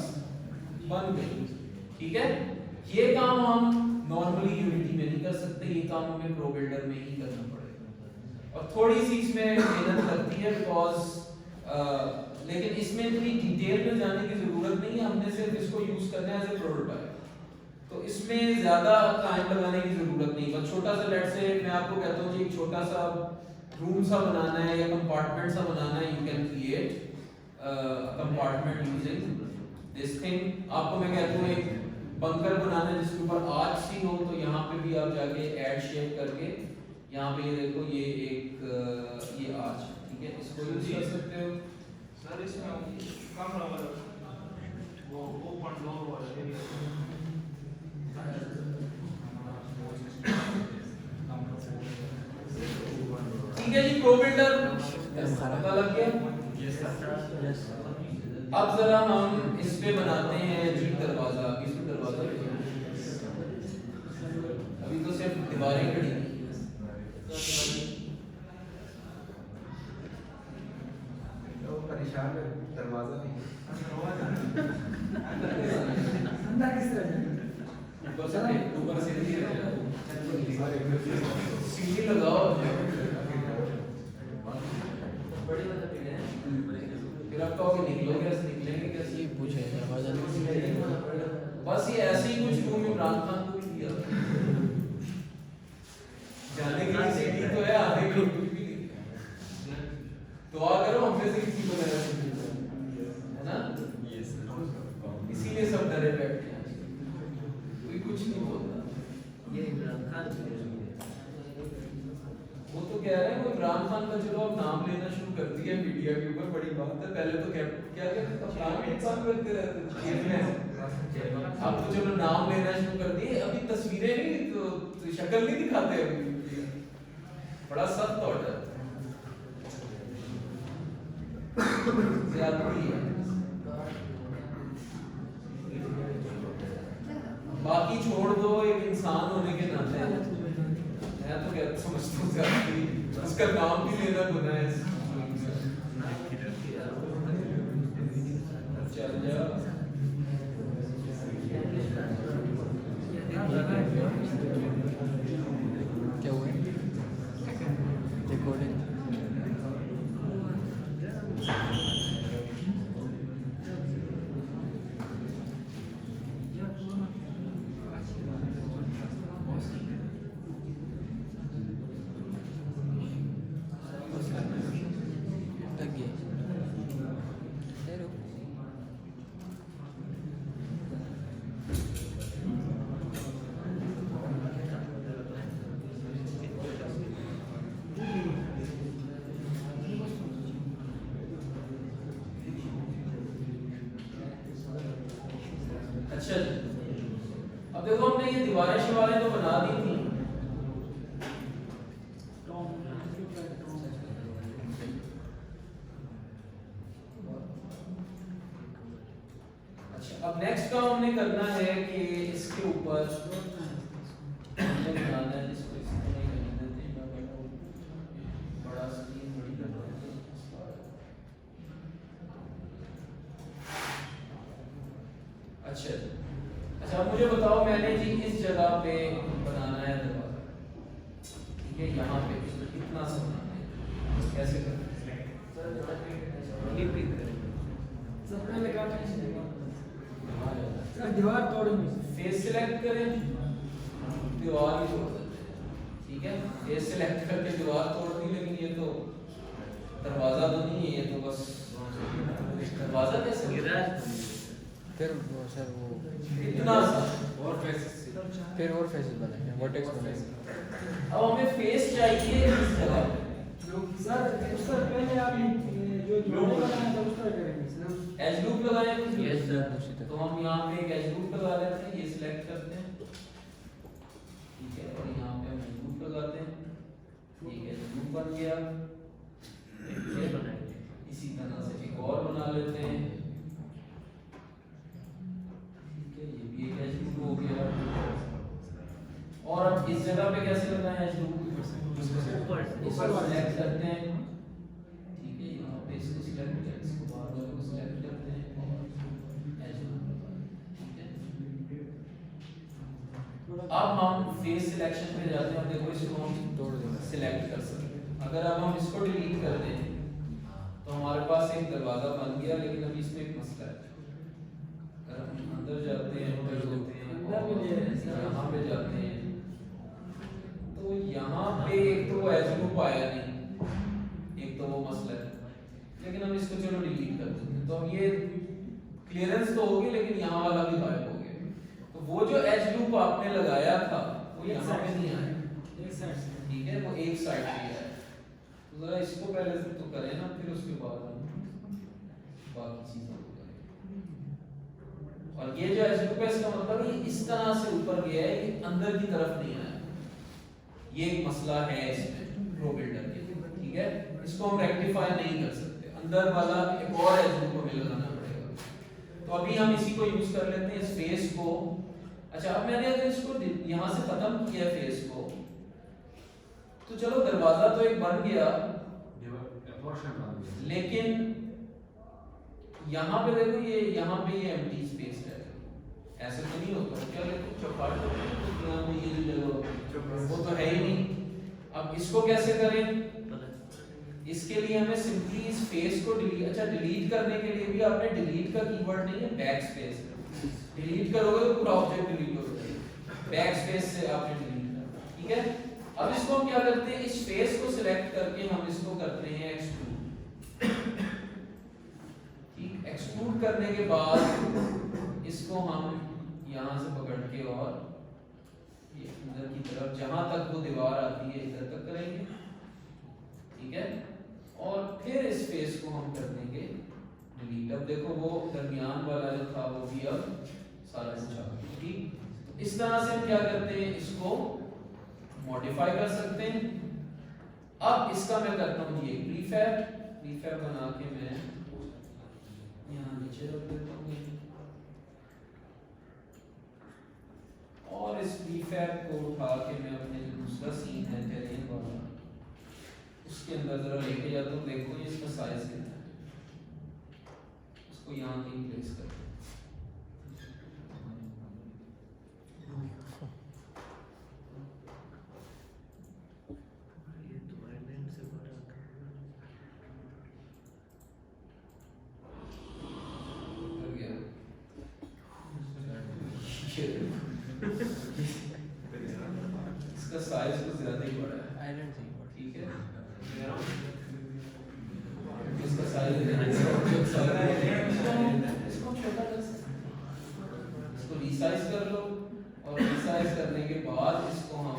बन गई, ठीक है? ये काम हम नॉर्मली यूनिटी में नहीं कर सकते, ये काम हमें प्रो बिल्डर में ही करना पड़ेगा और थोड़ी सी इसमें मेहनत लगती है बिकॉज लेकिन इसमें इतनी डिटेल में जाने की जरूरत नहीं है, हमने सिर्फ इसको यूज करना है एज ए प्रोटोटाइप, तो इसमें ज्यादा टाइम लगाने की जरूरत नहीं। बस छोटा सा लेट से मैं आपको कहता हूँ जी, एक छोटा सा रूम सा बनाना है या कंपार्टमेंट सा बनाना है, you can create compartment using this thing. आपको मैं कहता हूँ एक बंकर बनाना है जिसके ऊपर आर्च सी हो, तो यहाँ पे भी आप जाके ऐड शेप करके यहाँ पे ये देखो ये एक ये आर्च, ठीक है, इसको यूज कर सकते हो। सर इसमें कम वो ओपन डोर वाला एरिया ठीक है जी, प्रो बिल्डर पता लग गया। अब जरा हम इस पे बनाते हैं जी दरवाजा। इसमें दरवाजा अभी तो सिर्फ दीवारें खड़ी हैं। तो परेशान है, दरवाजा नहीं ऊपर से सीढ़ी लगाओ, फिर आप कहोगे निकलोगे कैसे, निकलेंगे कैसे, ये पूछे दरवाजा। बस ये ऐसे ही कुछ रूम इमरान खान को भी दिया जाने के लिए सीढ़ी तो है, आगे की कुछ भी नहीं। दुआ करो हमसे से किसी को मेरा है ना, इसीलिए सब डरे बैठे हैं, कोई कुछ नहीं बोलता। ये इमरान खान वो तो कह रहे हैं वो इमरान खान का चलो अब नाम लेना शुरू कर दिया मीडिया के ऊपर, बड़ी बात है। पहले तो क्या काम करते रहते, अब तो चलो नाम लेना शुरू कर दिए, अभी तस्वीरें नहीं तो शक्ल नहीं दिखाते अभी, बड़ा सख्त ऑर्डर ज्यादती है। बाकी छोड़ दो, एक इंसान होने के नाते मैं तो क्या समझता हूँ ज्यादती, उसका नाम भी लेना गुनाह है। चल जा क्या हुआ रिकॉर्डिंग अच्छा जी, अब देखो हमने ये दीवारें शिवारें तो बना दी थी। अच्छा, अब नेक्स्ट काम हमने करना है कि इसके ऊपर हमने बनाना है, जिसको इस तरह ही करने देते हैं, बड़ा स्क्रीन बड़ी करना है। अच्छा जी, अच्छा अब मुझे बताओ, मैंने जी इस जगह पे बनाना है दरवाजा, ठीक है, यहाँ पे कितना सा बनाना है, कैसे करना है? दीवार तोड़ेंगे, फेस सिलेक्ट करें, दीवार ही तोड़ देते हैं, ठीक है, फेस सिलेक्ट करके दीवार तोड़ दी, लेकिन ये तो दरवाजा तो नहीं है, ये तो बस दरवाजा कैसे गिरा फिर वो सर वो इतना सा। और फेसेस फिर और फेसेस बनाएंगे, वर्टेक्स बनाएंगे। अब हमें फेस चाहिए इस जगह पे। सर उससे पहले आप जो लोगो बनाया था उसका करेंगे सर। एज लूप लगाएं कुछ? Yes, sir, उसी तरह। तो हम यहाँ पे एक एज लूप लगा लेते हैं, ये सिलेक्ट करते हैं, ठीक है, और यहाँ पे हम एज लूप लगाते हैं, एक एज लूप बन गया। इसी तरह से एक और बना लेते हैं, ठीक है, ये भी एक एज लूप हो गया। और अब इस जगह पे कैसे लगाएं एज लूप? ऊपर सिलेक्ट करते हैं, ठीक है, यहाँ पे इसको सिलेक्ट करते हैं, इसको बाहर वाले को सिलेक्ट करते हैं और एज लूप, ठीक है। अब हम फेस सिलेक्शन पे जाते हैं और देखो इसको हम तोड़ देंगे। सिलेक्ट कर सकते हैं। अगर अब हम इसको डिलीट कर दें तो हमारे पास एक दरवाजा बन गया, लेकिन अभी इसमें एक मसला है। अगर हम अंदर जाते हैं, अंदर जाते हैं, यहाँ पे जाते हैं, तो यहाँ पे एक तो एज लूप आया नहीं, तो होगी लेकिन यहाँ वाला भी गायब हो गया। तो वो जो एज लूप आपने लगाया था वो यहाँ पे नहीं आया, एक साइड से ठीक है, वो एक साइड पे है। तो जरा इसको पहले से तो करें ना, फिर उसके बाद हम बाकी चीजों को करें। और ये जो एज लूप है इसका मतलब ये इस तरह से ऊपर गया है, ये अंदर की तरफ नहीं आया। ये एक मसला है इसमें प्रो बिल्डर के लिए, ठीक है, इसको हम रेक्टिफाई नहीं कर सकते, अंदर वाला एक और एज लूप हमें लगाना पड़ेगा। तो अभी हम इसी को यूज कर लेते हैं, इस फेस को। अच्छा, अब मैंने अगर इसको यहाँ से खत्म किया फेस को, तो चलो दरवाजा तो एक बन गया, लेकिन यहाँ पे देखो ये यहाँ पे ये एम्प्टी स्पेस है, ऐसे तो नहीं होता क्या? देखो चौपाट तो यहाँ पे ये जो जगह वो तो है ही नहीं। अब इसको कैसे करें? इसके लिए हमें सिंपली इस फेस को डिलीट, अच्छा डिलीट करने के लिए भी आपने डिलीट का कीवर्ड नहीं है, बैक स्पेस है। डिलीट करोगे तो पूरा ऑब्जेक्ट डिलीट हो जाएगा, बैक स्पेस से आपने डिलीट करना, ठीक है। अब इसको हम क्या करते हैं, इस फेस को सिलेक्ट करके हम इसको करते हैं एक्सट्रूड, ठीक। एक्सट्रूड करने के बाद इसको हम यहाँ से पकड़ के और ये अंदर की तरफ जहां तक वो दीवार आती है इधर तक करेंगे, ठीक है। और फिर इस फेस को हम कर देंगे डिलीट। अब देखो वो दरमियान वाला जो था वो भी अब सारा कुछ आ गया, ठीक। इस तरह से हम क्या करते हैं, इसको मॉडिफाई कर सकते हैं। अब इसका मैं करता हूँ ये प्रीफैब बना के मैं यहाँ नीचे रख देता हूँ और इस प्रीफैब को उठा के मैं अपने जो दूसरा सीन है टेरेन वाला उसके अंदर जरा लेके जाता हूँ। देखो ये इसका साइज कितना है, उसको यहाँ कहीं प्लेस कर दो। इसका साइज कुछ ज्यादा ही बड़ा है, आइलैंड से ठीक है। इसका साइज इसको छोटा कर सकते हैं, इसको रीसाइज कर लो और रीसाइज करने के बाद इसको हम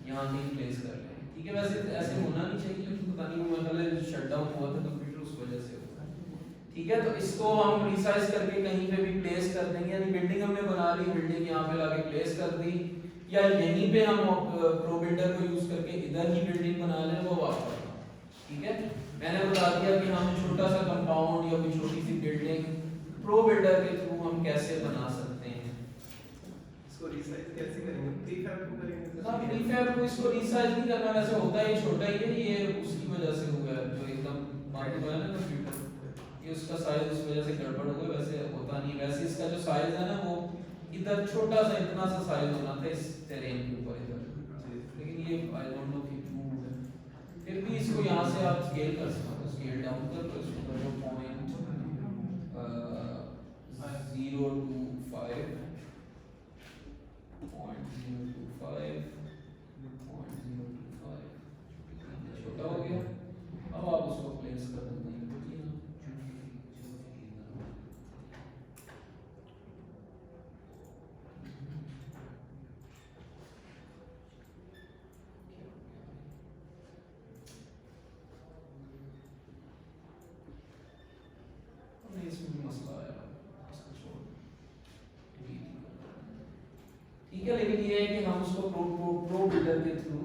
यहाँ कहीं प्लेस कर लें, ठीक है। वैसे ऐसे होना नहीं चाहिए लेकिन पता नहीं वो मतलब शटडाउन हुआ था कंप्यूटर उस वजह से हुआ, ठीक है। तो इसको हम रीसाइज करके कहीं पे भी प्लेस कर देंगे, यानी बिल्डिंग हमने बना ली, बिल्डिंग यहाँ पे लाके प्लेस कर दी, या यहीं पे हम प्रो बिल्डर को यूज करके इधर ही बिल्डिंग बना लें, वो वापस, ठीक है। मैंने बता दिया कि हम छोटा सा कंपाउंड या कोई छोटी सी बिल्डिंग प्रो बिल्डर के थ्रू हम कैसे बना सकते हैं। इसको रीसाइज कैसे करेंगे? प्रीफैब को करेंगे? हाँ, प्रीफैब को इसको रीसाइज नहीं करना, वैसे होता है ये छोटा ही है, ये उसकी वजह से हुआ है जो एकदम बात हुआ है ना कंप्यूटर, ये उसका साइज उस वजह से गड़बड़ हो गया, वैसे होता नहीं। वैसे इसका जो साइज है ना वो इधर छोटा सा इतना सा साइज होना था इस टेरेन के ऊपर इधर, लेकिन ये आई डोंट नो कि क्यों हुआ। फिर भी इसको यहाँ से आप स्केल कर सकते हो, स्केल डाउन कर लो इसको, करो 0.025 छोटा हो गया। अब आप उसको प्लेस कर देंगे, इसमें मसला आया, इसको छोड़, ठीक है। लेकिन ये है कि हम उसको प्रो बिल्डर के थ्रू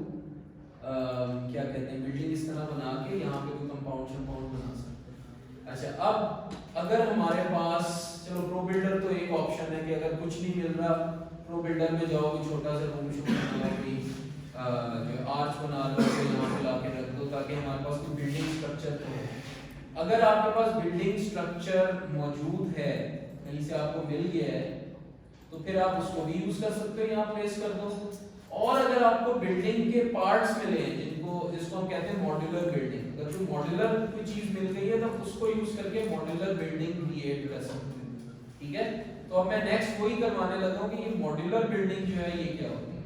क्या कहते हैं, बिल्डिंग इस तरह बना के यहाँ पे कोई कंपाउंड बना सकते हैं। अच्छा, अब अगर हमारे पास, चलो प्रो बिल्डर तो एक ऑप्शन है कि अगर कुछ नहीं मिल रहा प्रो बिल्डर में जाओ, कोई छोटा सा रूम शूट बना लो, जो आर्च बना लो, तो यहाँ पे लाके रख दो ताकि हमारे पास कोई बिल्डिंग स्ट्रक्चर तो हो। अगर आपके पास बिल्डिंग स्ट्रक्चर मौजूद है, कहीं से आपको मिल गया है, तो फिर आप उसको भी यूज कर सकते हो, यहाँ प्लेस कर दो। और अगर आपको बिल्डिंग के पार्ट्स मिले हैं जिसको हम कहते हैं मॉड्यूलर बिल्डिंग, अगर कोई मॉड्यूलर कोई चीज मिल गई है तो उसको यूज करके मॉड्यूलर बिल्डिंग क्रिएट कर सकते हो, ठीक है। तो अब मैं नेक्स्ट वही करवाने लगा हूँ कि ये मॉड्यूलर बिल्डिंग जो है ये क्या होती है,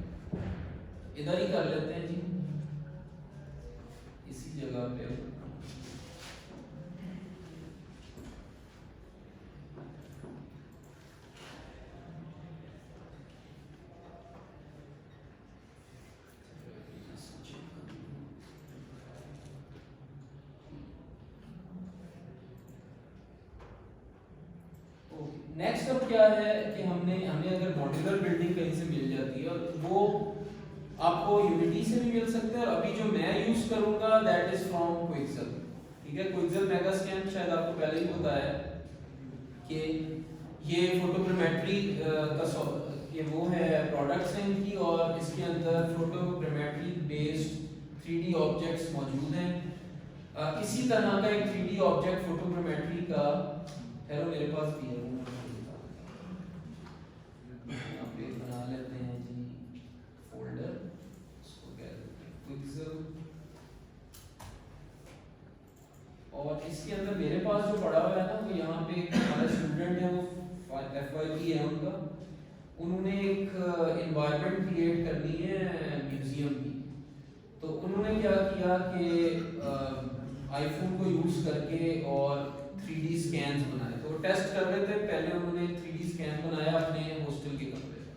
इधर ही कर लेते हैं जी, इसी जगह पे। नेक्स्ट अब क्या है कि हमें अगर मॉड्यूलर बिल्डिंग कहीं से मिल जाती है वो आपको यूनिटी से भी मिल सकते हैं, और अभी जो मैं यूज करूंगा दैट इज फ्रॉम क्विक्सल। ठीक है, क्विक्सल मेगा स्कैन शायद आपको पहले ही बताया कि ये फोटोग्रामेट्री का ये वो है प्रोडक्ट्स हैं इनकी, और इसके अंदर फोटोग्रामेट्री बेस्ड 3D ऑब्जेक्ट्स मौजूद हैं। इसी तरह का एक 3D ऑब्जेक्ट फोटोग्रामेट्री का हेलो मेरे पास भी है, यहाँ पे बना लेते हैं जी फोल्डर, इसको कह देते हैं क्विक्सल, और इसके अंदर मेरे पास जो पड़ा हुआ है ना वो यहाँ पे हमारा स्टूडेंट है वो FYP है उनका, उन्होंने एक एनवायरनमेंट क्रिएट करनी है म्यूजियम की। तो उन्होंने क्या किया कि आईफोन को यूज करके और 3D स्कैन्स बनाए। तो वो टेस्ट कर रहे थे, पहले उन्होंने 3D स्कैन बनाया अपने हॉस्टल के कमरे का,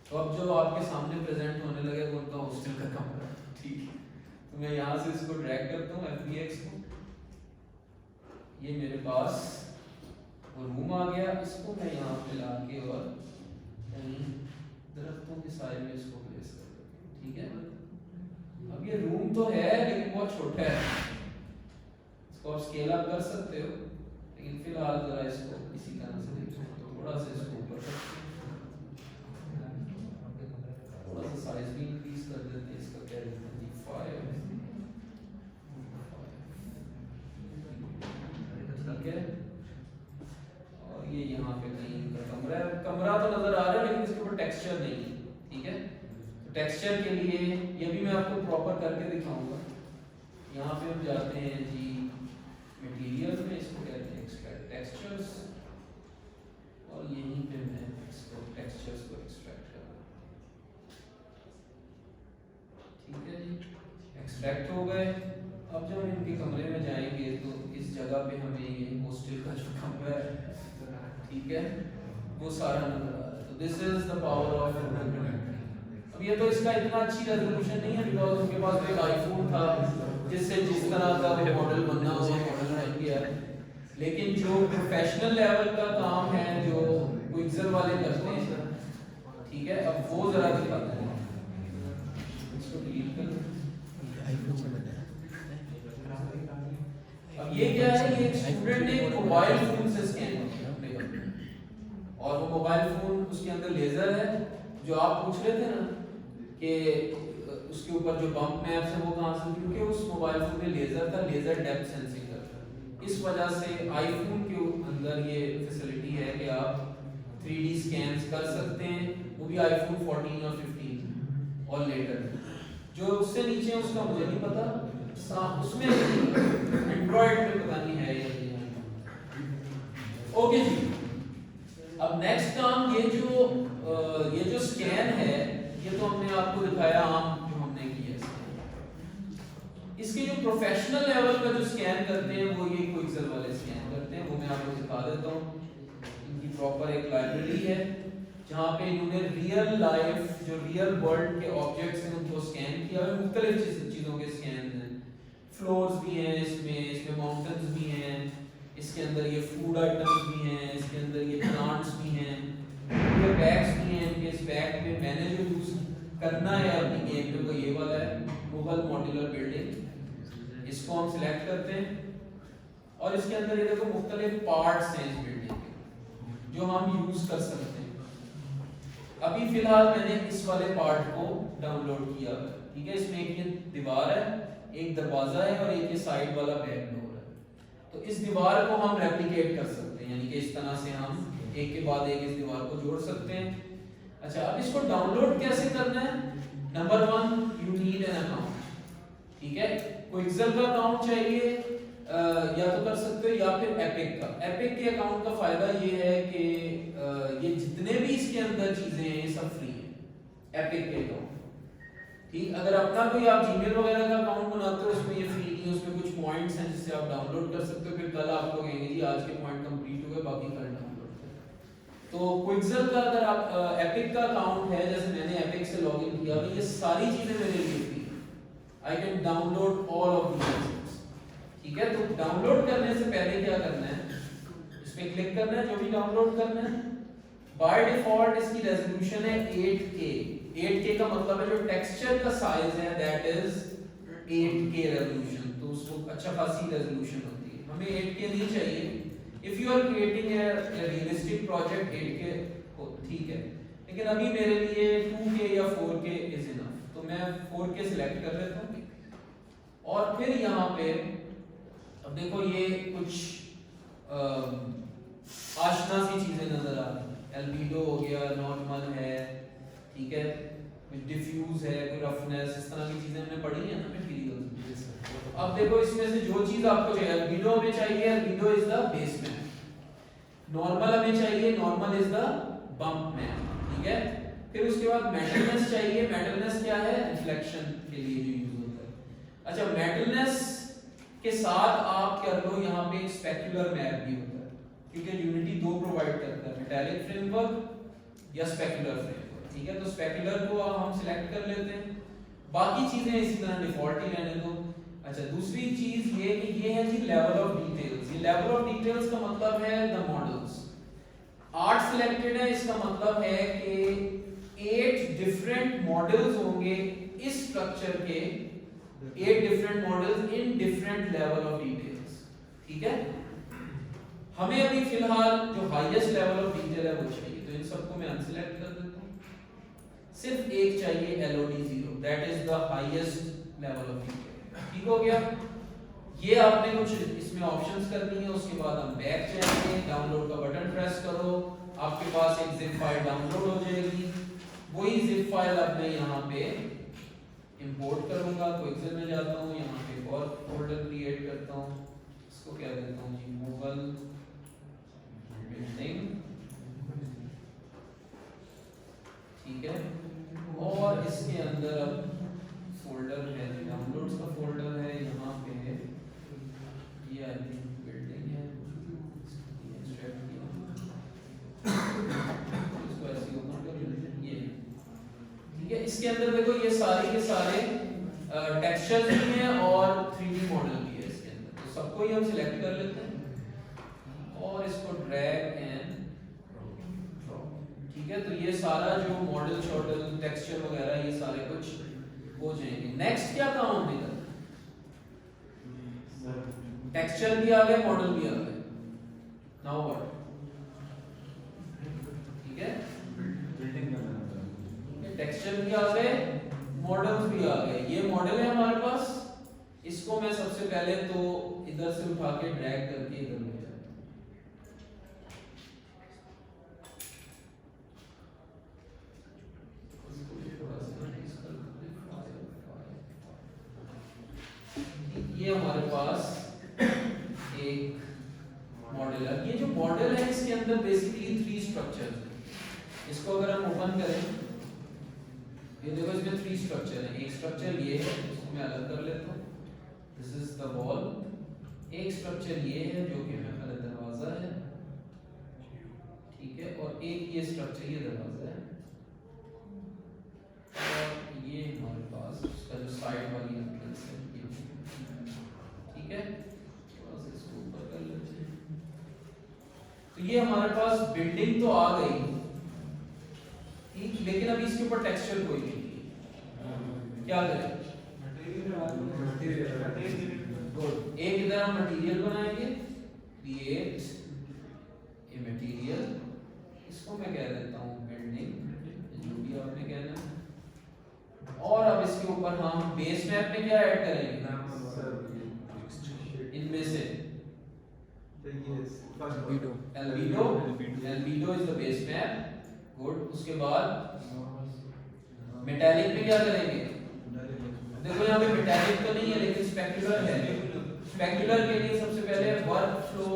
तो अब जो आपके सामने प्रेजेंट होने लगे वो उनका हॉस्टल का कमरा। ठीक है, तो मैं यहाँ से इसको ड्रैग करता हूँ FBX को, ये मेरे पास वो रूम आ गया, इसको मैं यहाँ पे ला के और दरख्तों के साए में इसको प्लेस कर देता हूँ। ठीक है, अब ये रूम तो है लेकिन बहुत छोटा है, इसको आप स्केल अप कर सकते हो, लेकिन फिलहाल जरा इसको इसी तरह से देखो, थोड़ा सा इसको ऊपर थोड़ा सा साइज भी इंक्रीज कर देते हैं, इसका क्या देते हैं 5। ठीक है, और ये यहाँ पे कहीं इनका कमरा है, कमरा तो नजर आ रहा है लेकिन इसके ऊपर टेक्सचर नहीं है। ठीक है, तो टेक्सचर के लिए ये भी मैं आपको प्रॉपर करके दिखाऊंगा। यहाँ पे हम जाते हैं जी मटेरियल में, इसको कहते हैं एक्सट्रैक्ट टेक्सचर्स, और यहीं पे मैं इसको टेक्सचर्स को एक्सट्रैक्ट करूँगा। ठीक है जी, एक्सट्रैक्ट हो गए। अब जब हम इनके कमरे में जाएंगे तो इस जगह पे हमें ये हॉस्टल का जो कमरा है, ठीक है, वो सारा नजर आ रहा है। तो this is the power of photogrammetry. अब ये तो इसका इतना अच्छी रेजोल्यूशन नहीं है बिकॉज उनके पास एक आईफोन था जिससे जिस तरह का वो मॉडल बनना हो मॉडल बन गया, लेकिन जो प्रोफेशनल लेवल का काम है जो क्विक्सल वाले करते हैं, ठीक है, अब वो जरा दिखाते हैं। इसको डिलीट कर दो। अब ये क्या है, ये एक स्टूडेंट ने मोबाइल फोन से स्कैन किया अपने कमरे में, और वो मोबाइल फोन उसके अंदर लेजर है, जो आप पूछ रहे थे ना कि उसके ऊपर जो बम्प मैप्स है वो कहाँ से, क्योंकि उस मोबाइल फोन में लेजर था, लेजर डेप्थ सेंसिंग करता। इस वजह से आईफोन के अंदर ये फैसिलिटी है कि आप 3D स्कैन्स कर सकते हैं, वो भी आईफोन 14 और 15 और लेटर। जो उससे नीचे है उसका मुझे नहीं पता, उसमें एंड्रॉइड में पता नहीं है या नहीं। ओके जी, अब नेक्स्ट काम ये जो स्कैन है, ये तो हमने आपको दिखाया आम जो हमने किया। इसके जो प्रोफेशनल लेवल का जो स्कैन करते हैं वो ये क्विक्सल वाले स्कैन करते हैं, वो मैं आपको दिखा देता हूँ। इनकी प्रॉपर एक लाइब्रेरी है जहाँ पे इन्होंने रियल लाइफ जो रियल वर्ल्ड के ऑब्जेक्ट्स हैं उनको स्कैन किया है। मुख्तलिफ चीज़ों के स्कैन हैं, फ्लोर्स भी हैं, इसमें माउंटेन्स भी हैं, इसके अंदर ये फूड आइटम्स भी हैं, इसके अंदर ये प्लांट्स भी हैं, ये बैग्स भी हैं। इनके इस बैग पे मैंने जो यूज़ करना है अपनी गेम पे वो ये वाला है मोबाइल मॉड्यूलर बिल्डिंग। इसको हम सिलेक्ट करते हैं और इसके अंदर ये देखो मुख्तलिफ पार्ट्स हैं इस बिल्डिंग के जो हम यूज़ कर सकते हैं। अभी फिलहाल मैंने इस वाले पार्ट को डाउनलोड किया है, ठीक है। इसमें एक ये दीवार है, एक दरवाजा है और एक ये साइड वाला बैक डोर है। तो इस दीवार को हम रेप्लिकेट कर सकते हैं, यानी कि इस तरह से हम एक के बाद एक इस दीवार को जोड़ सकते हैं। अच्छा, अब इसको डाउनलोड कैसे करना है? Number 1, you need an account, ठीक है। क्विक्सल का अकाउंट चाहिए या तो कर सकते हो या फिर एपिक का। एपिक के अकाउंट का फायदा ये है कि ये जितने भी इसके अंदर चीजें हैं ये सब फ्री है एपिक के अकाउंट, ठीक। अगर अपना कोई आप जीमेल वगैरह का अकाउंट बनाते हो उसमें ये फ्री नहीं है, उसमें कुछ पॉइंट्स हैं जिससे आप डाउनलोड कर सकते हो। फिर कल आपको कहेंगे जी आज के पॉइंट कंप्लीट हो गए, बाकी कल डाउनलोड करें। तो क्विक्सल का अगर आप एपिक का अकाउंट है, जैसे मैंने एपिक से लॉगिन किया, तो ये सारी चीजें मेरे लिए फ्री है। I can download all of these, ठीक है। तो डाउनलोड करने से पहले क्या करना है, इस पे क्लिक करना है, जो भी डाउनलोड करना है। बाय डिफॉल्ट इसकी रेजोल्यूशन है 8K। 8K का मतलब है जो टेक्सचर का साइज है दैट इज 8K रेजोल्यूशन, तो उसको अच्छा खासी रेजोल्यूशन होती है। हमें 8K नहीं चाहिए। If you are creating a realistic project 8K हो ठीक है, लेकिन अभी मेरे लिए 2K या 4K इज इनफ, तो मैं 4K सिलेक्ट कर लेता हूँ। और फिर यहाँ पे अब देखो ये कुछ आशना सी चीजें नजर आ रही हैं। एल्बिडो हो गया, नॉर्मल है, ठीक है, कुछ डिफ्यूज है, कोई रफनेस, इस तरह की चीजें हमने पढ़ी है ना मटेरियल्स। अब देखो इसमें से जो चीज आपको चाहिए, एल्बिडो हमें चाहिए, albedo is the base map. Normal हमें चाहिए, normal is the bump map, ठीक है। फिर उसके बाद मेटलनेस चाहिए, मेटलनेस क्या है, रिफ्लेक्शन के लिए जो यूज होता है। अच्छा, मेटलनेस के साथ आप कर लो यहाँ पे एक स्पेक्युलर मैप भी होता है, क्योंकि यूनिटी दो प्रोवाइड करता है, मेटालिक फ्रेमवर्क या स्पेक्युलर फ्रेमवर्क, ठीक है। तो स्पेक्युलर को हम सिलेक्ट कर लेते हैं, बाकी चीजें इसी तरह डिफॉल्ट ही रहने दो। अच्छा, दूसरी चीज ये कि ये है जी लेवल ऑफ डिटेल्स। ये लेवल ऑफ डिटेल्स का मतलब है द मॉडल्स। 8 सिलेक्टेड है, इसका मतलब है कि 8 डिफरेंट मॉडल्स होंगे इस स्ट्रक्चर के, 8 different models in different level of details, ठीक है। हमें अभी फिलहाल जो हाईएस्ट लेवल ऑफ डिटेल है वो चाहिए, तो इन सबको मैं अनसिलेक्ट कर देता हूं। सिर्फ एक चाहिए LOD 0, that is the highest level of detail, ठीक हो गया। ये आपने कुछ इसमें ऑप्शंस करनी है, उसके बाद हम बैक जाएंगे, डाउनलोड का बटन प्रेस करो, आपके पास एक जिप फाइल डाउनलोड हो जाएगी। वही जिप फाइल अब मैं यहाँ पे इंपोर्ट करूंगा, तो एक्सेल में जाता हूँ, यहाँ पे एक और फोल्डर क्रिएट करता हूँ, इसको क्या देता हूँ जी, गूगल बिल्डिंग, ठीक है। और इसके अंदर अब फोल्डर है, डाउनलोड्स का फोल्डर है, यहाँ पे है ये आई थिंक बिल्डिंग है, इसको ऐसे ओपन कर लेते हैं, ये ठीक है। इसके अंदर देखो ये सारे के सारे टेक्सचर्स भी हैं और 3D मॉडल भी है इसके अंदर, तो सबको ही हम सिलेक्ट कर लेते हैं और इसको ड्रैग एंड ड्रॉप, ठीक है। तो ये सारा जो मॉडल शॉडल टेक्सचर वगैरह ये सारे कुछ हो जाएंगे। नेक्स्ट क्या काम हमें करना, टेक्सचर भी आ गए, मॉडल भी आ गए, नाउ व्हाट, ठीक है। टेक्सचर भी आ गए, मॉडल्स भी आ गए। ये मॉडल है हमारे पास, इसको मैं सबसे पहले तो इधर से उठा के ड्रैग करके इधर ले जाता हूं, ये हमारे पास एक मॉडल है। ये जो मॉडल है इसके अंदर बेसिकली 3 स्ट्रक्चर्स हैं। इसको अगर हम ओपन करें, ये देखो इसमें 3 स्ट्रक्चर हैं। एक स्ट्रक्चर ये है, इसको मैं अलग कर लेता हूँ, दिस इज द वॉल। एक स्ट्रक्चर ये है जो कि मेरा दरवाजा है, ठीक है, और एक ये स्ट्रक्चर ये दरवाजा है, और ये हमारे पास उसका जो साइड वाली एंट्रेंस है, ठीक है। थोड़ा सा इसको ऊपर कर लेते हैं। तो ये हमारे पास बिल्डिंग तो आ गई, ठीक, लेकिन अभी इसके ऊपर टेक्सचर कोई नहीं है। क्या करें, गुड, एक इधर हम मटेरियल बनाएंगे, क्रिएट ए मटेरियल, इसको मैं कह देता हूँ बिल्डिंग, जो भी आपने कहना है। और अब इसके ऊपर हम बेस मैप में क्या ऐड करेंगे, इनमें से albedo is the base map, good. उसके बाद मेटालिक में क्या करेंगे, देखो यहाँ पे मेटालिक तो नहीं है लेकिन स्पेक्युलर है। स्पेक्युलर के लिए सबसे पहले वर्क फ्लो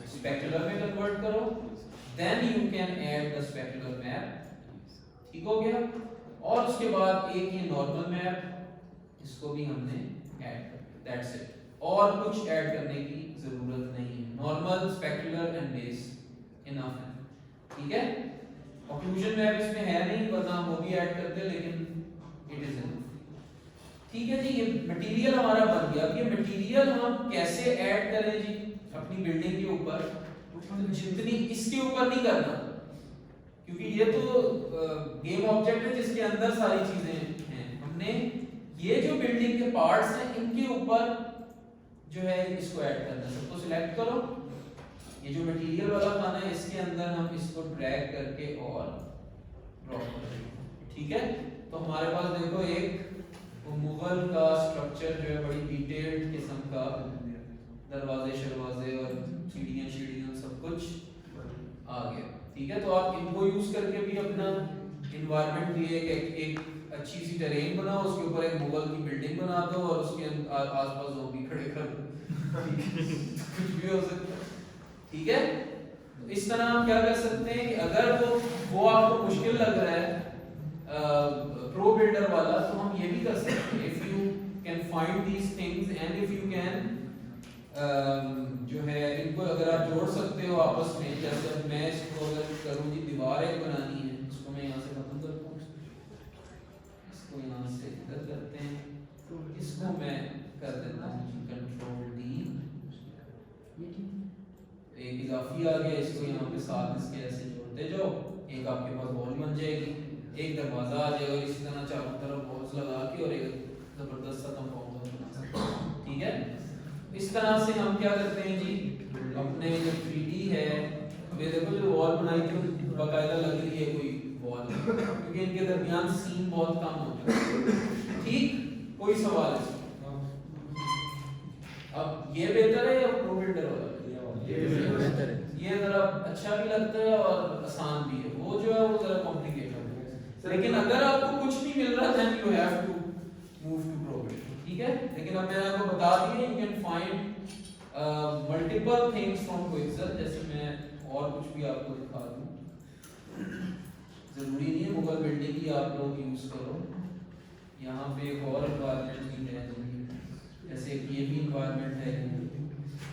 स्पेक्युलर में कन्वर्ट करो, then you can add the specular map, ठीक हो गया। और उसके बाद एक ये नॉर्मल मैप, इसको भी हमने ऐड कर दिया, दैट्स इट। और कुछ ऐड करने की जरूरत नहीं है, normal specular and base enough है, ठीक है। ऑक्लूजन मैप इसमें है नहीं, वरना वो भी ऐड करते, लेकिन इट इज इनफ, ठीक है जी। ये मटेरियल हमारा बन गया। अब ये मटेरियल हम कैसे ऐड करें जी अपनी बिल्डिंग के ऊपर, तो जितनी इसके ऊपर नहीं करना, क्योंकि ये तो गेम ऑब्जेक्ट है जिसके अंदर सारी चीजें हैं। हमने ये जो बिल्डिंग के पार्ट्स हैं इनके ऊपर जो है इसको ऐड करना है। सबको सिलेक्ट करो, ये जो मटेरियल वाला खाना है इसके अंदर हम इसको ड्रैग करके और ड्रॉप करेंगे। ठीक है, तो हमारे पास देखो एक मुगल का स्ट्रक्चर जो है बड़ी डिटेल्ड किस्म का, दरवाजे शरवाजे और सीढ़ियां सब कुछ आ गया। ठीक है, तो आप इनको यूज करके भी अपना इन्वायरमेंट भी एक अच्छी सी टेरेन बनाओ, उसके ऊपर एक मुगल की बिल्डिंग बना दो और उसके आसपास ज़ोंबी खड़े कर दो। कुछ भी हो सकता है। ठीक है, तो इस तरह हम क्या कर सकते हैं कि अगर वो आपको मुश्किल लग रहा है प्रो बिल्डर वाला, तो हम ये भी कर सकते हैं, if you can find these things and if you can जो है इनको अगर आप जोड़ सकते हो आपस में। जैसे मैं इसको अगर करूँ जी, दीवार एक बनानी है, इसको मैं यहाँ से खत्म करता हूँ, इसको यहाँ से इधर करते हैं, तो इसको मैं कर देता हूँ कंट्रोल डी, एक इजाफी आ गया, इसको यहाँ पे साथ इसके ऐसे जोड़ते जाओ, एक आपके पास वॉल बन जाएगी, एक दरवाजा आ जाएगा, इसी तरह चारों तरफ वॉल्स लगा के और एक जबरदस्त सा कंपाउंड बना सकते हैं। ठीक है, इस तरह से हम क्या करते हैं जी, अपने जो 3D है, अब ये देखो जो वॉल बनाई थी बाकायदा लग रही है कोई वॉल, क्योंकि इनके दरमियान सीन बहुत कम होता है। ठीक, कोई सवाल है? अब ये बेहतर है या प्रो बिल्डर वाला? बेहतर है। ये जरा अच्छा भी लगता है और आसान भी है, वो जो है वो जरा कॉम्प्लिकेटेड है। लेकिन अगर आपको कुछ नहीं मिल रहा then you have to move to pro builder. ठीक है, लेकिन अब मैंने आपको बता दिया, you can find multiple things from Quixel. जैसे मैं और कुछ भी आपको दिखा दूं, जरूरी नहीं है मुगल बिल्डिंग ही आप लोग यूज करो, यहाँ पे एक और एनवायरनमेंट भी है, जैसे ये भी एनवायरनमेंट है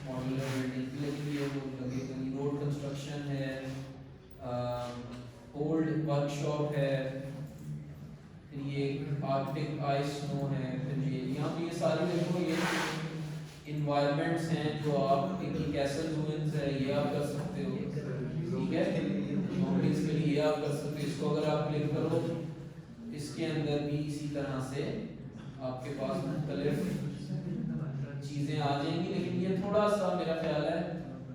मॉड्यूलर बिल्डिंग की, लेकिन ये वो लगेगा रोड कंस्ट्रक्शन है, ओल्ड वर्कशॉप है, फिर ये आर्कटिक आइस स्नो है, फिर ये यहाँ पे ये सारी देखो ये इन्वायरमेंट्स हैं जो आप एक कैसल रूइंस है, ये आप कर सकते हो। ठीक है, माउंटेन्स के लिए आप कर सकते हो। इसको अगर आप क्लिक करो, इसके अंदर भी इसी तरह से आपके पास मुख्तलिफ चीज़ें आ जाएंगी, लेकिन ये थोड़ा सा मेरा ख्याल है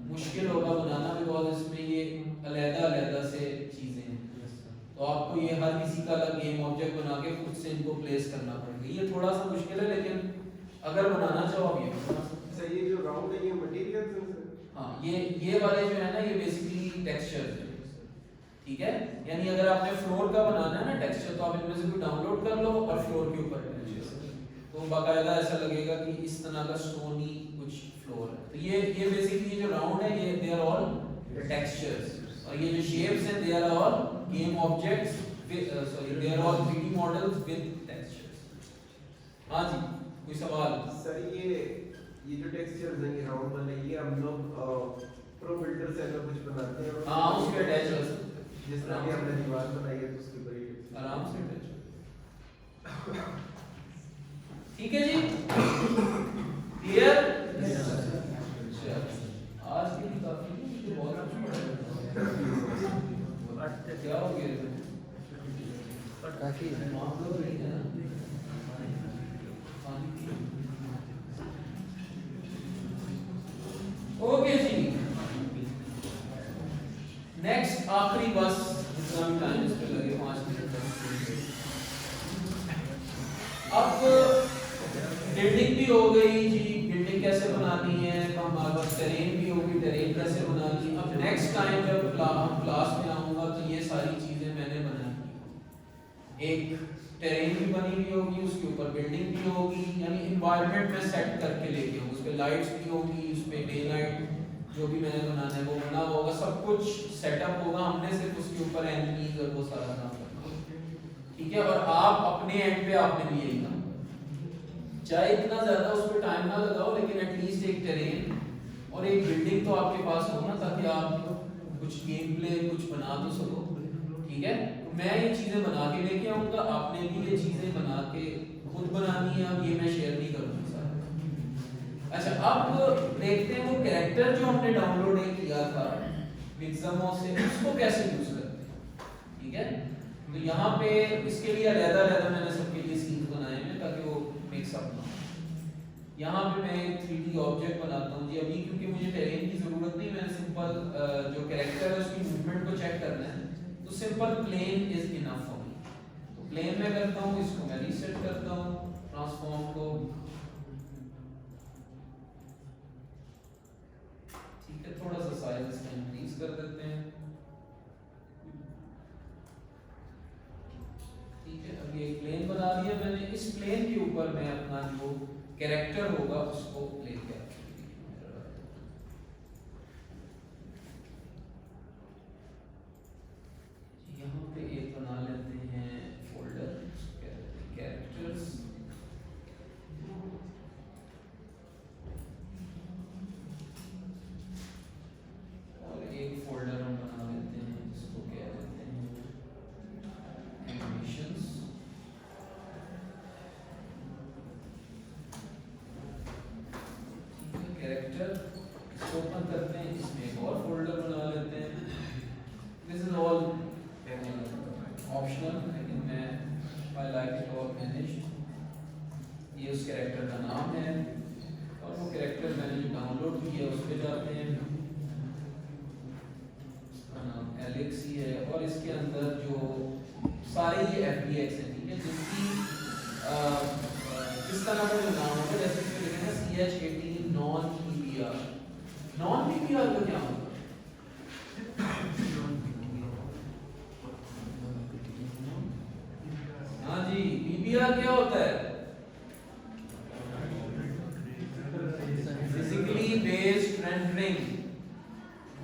मुश्किल होगा बनाना, बिकॉज इसमें ये अलग-अलग से चीज़ें हैं, तो आपको ये हर किसी का अलग गेम ऑब्जेक्ट बना के खुद से इनको प्लेस करना पड़ेगा। ये थोड़ा सा मुश्किल है, लेकिन अगर बनाना चाहो आप ये बना सकते सर ये जो राउंड है ये मटेरियल है सर? हाँ, ये वाले जो है ना ये बेसिकली टेक्सचर है। ठीक है, यानी अगर आपने फ्लोर का बनाना है ना टेक्सचर, तो आप इनमें से कोई डाउनलोड कर लो और फ्लोर के ऊपर तो बाकायदा ऐसा लगेगा कि इस तरह का स्टोनी कुछ फ्लोर है। तो ये बेसिकली जो राउंड है ये दे आर ऑल टेक्सचर्स, और ये जो शेप्स हैं they are all game objects with sorry they are all 3D models with textures. हाँ जी, कोई सवाल? सर ये जो टेक्सचर्स हैं ये राउंड वाले, ये हम लोग प्रो बिल्डर से अगर कुछ बनाते हैं हाँ, उसके अटैच कर सकते हैं, जिस तरह की हमने दीवार बनाई है तो उसके ऊपर ये आराम से अटैच। ठीक है जी, क्लियर? आज के लिए काफी है, मुझे बहुत अच्छा क्या हो गया? काफी है। ओके जी, नेक्स्ट आखिरी बस जितना भी टाइम इस पे लगे 5 मिनट तक। अब बिल्डिंग भी हो गई जी, बिल्डिंग कैसे बनानी है, तो हमारे पास टेरेन भी होगी, टेरेन कैसे बनानी है। अब नेक्स्ट टाइम जब हम क्लास में आऊँगा तो ये सारी चीज़ें मैंने बनाई, एक टेरेन भी बनी हुई होगी, उसके ऊपर बिल्डिंग भी होगी, यानी इन्वायरमेंट में सेट करके लेके आऊँ, उस पर लाइट्स भी होगी, उस पर डे लाइट जो भी मैंने बनाना है वो बना होगा, सब कुछ सेटअप होगा, हमने सिर्फ उसके ऊपर एनिमीज और वो सारा काम करना। ठीक है, और आप अपने एंड पे आपने भी यही काम, चाहे इतना ज्यादा उस पर टाइम ना लगाओ, लेकिन एटलीस्ट एक टेरेन और एक बिल्डिंग तो आपके पास हो ना, ताकि आप कुछ गेम प्ले कुछ बना तो सको। ठीक है, तो मैं ये चीजें बना के लेके आऊंगा, आपने भी ये चीजें बना के खुद बनानी है। अब ये मैं शेयर नहीं करूंगा सारा, अच्छा अब देखते हैं वो कैरेक्टर जो हमने डाउनलोड किया था मिक्समो से उसको कैसे यूज करते हैं। ठीक है, तो यहाँ पे इसके लिए अलग-अलग मैंने सबके लिए सीन्स बनाए हैं ताकि वो मिक्सअप ना हो। यहाँ पे मैं एक 3D ऑब्जेक्ट बनाता हूँ जी। अभी क्योंकि मुझे टेरेन की जरूरत नहीं, मैंने सिंपल जो कैरेक्टर है उसकी मूवमेंट को चेक करना है, तो simple plain is enough for me. तो प्लेन में करता हूँ, इसको मैं रीसेट करता हूँ ट्रांसफॉर्म को। ठीक है, थोड़ा सा साइज इसका इंक्रीज कर देते हैं। ठीक है, अभी एक प्लेन बना दिया मैंने। इस प्लेन के ऊपर मैं अपना जो कैरेक्टर होगा उसको लेके यहाँ पे एक बना लेते हैं फोल्डर, कैरेक्टर्स। और एक फोल्डर हम बना लेते हैं जिसको क्या कहते हैं एनिमेशंस। कैरेक्टर इसको ओपन करते हैं, इसमें एक और फोल्डर बना लेते हैं। दिस इज ऑल ऑप्शनल, लेकिन मैं I like it all managed. ये उस कैरेक्टर का नाम है और वो कैरेक्टर मैंने जो डाउनलोड किया है उस पे जाते हैं। इसका नाम एलेक्स ही है और इसके अंदर जो सारे ये FBX है, ठीक है, जिसकी इस तरह का जो नाम होगा, जैसे इसमें लिखेंगे CH18 non PPR। Non PPR का क्या होगा? हाँ जी, PPR क्या होता है? Physically based rendering.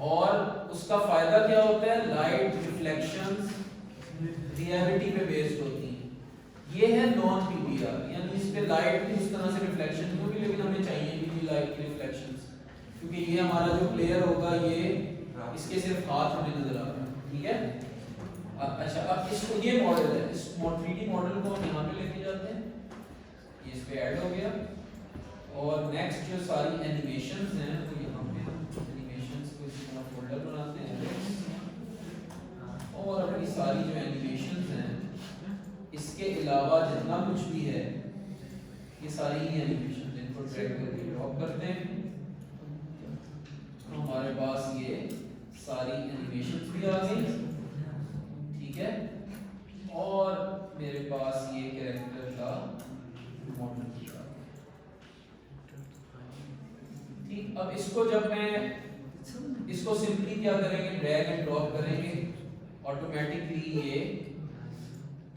और उसका फायदा क्या होता है? लाइट रिफ्लेक्शंस रियलिटी पे बेस्ड होती है। ये है नॉन PPR, यानी इस पे लाइट की उस तरह से रिफ्लेक्शन नहीं होगी, लेकिन हमें चाहिए भी लाइट की रिफ्लेक्शंस, क्योंकि ये हमारा जो प्लेयर होगा ये इसके सिर्फ हाथ हमें नजर आ रहा है। ठीक है, अच्छा अब इसको ये मॉडल है, इस 3D मॉडल को हम यहाँ पे लेके जाते हैं, ये इस पे ऐड हो गया। और नेक्स्ट जो सारी एनिमेशंस हैं वो यहाँ पे एनिमेशंस को इस तरह फोल्डर बनाते हैं और अपनी सारी जो एनिमेशंस हैं इसके अलावा जितना कुछ भी है ये सारी ही एनिमेशन इनको ड्रैग करके ड्रॉप करते हैं, तो हमारे पास ये सारी एनिमेशंस भी आ गई। ठीक है, और मेरे पास ये कैरेक्टर का मॉडल भी आ गया। ठीक, अब इसको जब मैं इसको सिंपली क्या करेंगे, ड्रैग एंड ड्रॉप करेंगे, ऑटोमेटिकली ये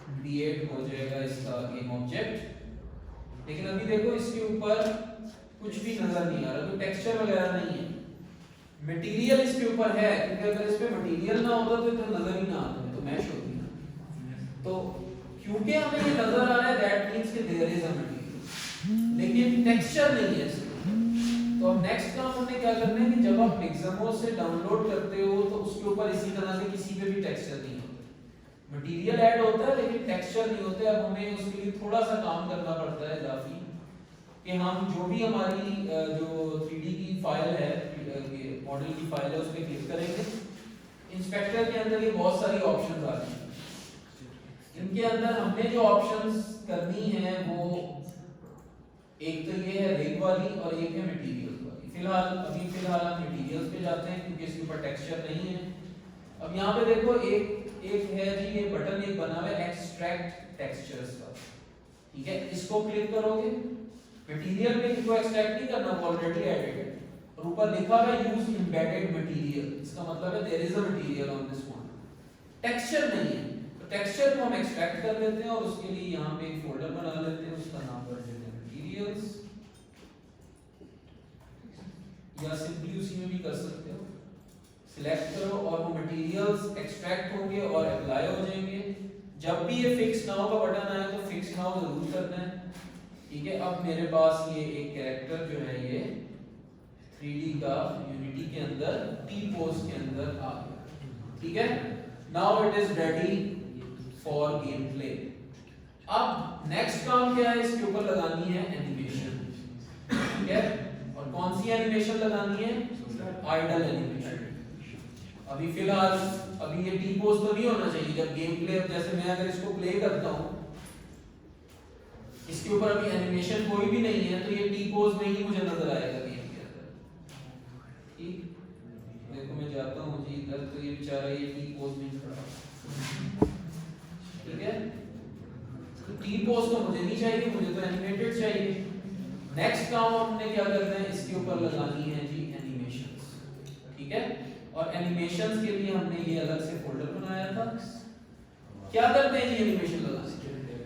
क्रिएट हो जाएगा इसका गेम ऑब्जेक्ट। लेकिन अभी देखो इसके ऊपर कुछ भी नजर नहीं आ रहा, कोई टेक्सचर वगैरह नहीं है। मटेरियल इसके ऊपर है, क्योंकि अगर इस पे मटेरियल ना होता तो नजर ही ना आता, तो मैश होती ना। तो क्योंकि हमें ये नजर आ रहा है, दैट मींस कि देयर इज अ मटेरियल, लेकिन टेक्सचर नहीं है इसमें। तो अब नेक्स्ट काम हमने क्या करना है कि जब आप मिक्समो से डाउनलोड करते हो तो उसके ऊपर इसी तरह से किसी पे भी टेक्सचर नहीं होता, मटेरियल ऐड होता है लेकिन टेक्सचर नहीं होते। अब हमें उसके लिए थोड़ा सा काम करना पड़ता है इजाफी, कि हम जो भी हमारी जो 3D की फाइल है, मॉडल की फाइल है, उस पर क्लिक करेंगे। इंस्पेक्टर के अंदर ये बहुत सारी ऑप्शंस आ रही हैं। इनके अंदर हमने जो ऑप्शंस करनी है वो एक तो ये है रिग वाली और एक है मटेरियल्स वाली। फिलहाल हम मटेरियल्स पे जाते हैं क्योंकि इसके ऊपर टेक्सचर नहीं है। अब यहाँ पे देखो एक है जी, ये बटन एक बना हुआ है एक्सट्रैक्ट टेक्सचर्स का। ठीक है, इसको क्लिक करोगे, मटेरियल में इसको एक्सट्रैक्ट नहीं करना, ऑलरेडी एडेड है। और ऊपर लिखा हुआ है यूज एम्बेडेड मटेरियल, इसका मतलब है there is a material on this one, texture नहीं है। तो टेक्सचर को हम एक्सट्रैक्ट कर लेते हैं और उसके लिए यहाँ पे एक फोल्डर बना लेते हैं, उसका नाम कर देते हैं मटेरियल्स, या सिंपली उसी में भी कर सकते हो। सिलेक्ट करो और वो मटेरियल्स एक्सट्रैक्ट होंगे और अप्लाई हो जाएंगे। जब भी ये फिक्स नाउ का बटन आए तो फिक्स नाउ जरूर करना है। ठीक है, अब मेरे पास ये एक कैरेक्टर जो है ये 3D का यूनिटी के अंदर T पोज के अंदर आ गया। ठीक है, now it is ready for game play. अब नेक्स्ट काम क्या है, इसके ऊपर लगानी है एनिमेशन। ठीक है, और कौन सी एनिमेशन लगानी है? Idle animation. अभी फिलहाल अभी ये टी पोज तो नहीं होना चाहिए जब गेम प्ले, जैसे मैं अगर इसको प्ले करता हूँ, इसके ऊपर अभी एनिमेशन कोई भी नहीं है, तो ये टी पोज में ही मुझे नजर आएगा गेम के अंदर। ठीक, देखो मैं जाता हूँ जी इधर, तो ये बेचारा ये टी पोज में ही खड़ा, ठीक है। तो टी पोज तो मुझे नहीं चाहिए, मुझे तो एनिमेटेड चाहिए। नेक्स्ट काम हमने क्या करना है, इसके ऊपर लगानी है जी एनिमेशंस, ठीक है। और एनिमेशंस के लिए हमने ये अलग से फोल्डर बनाया था। क्या करते हैं जी एनिमेशन लगाने के लिए?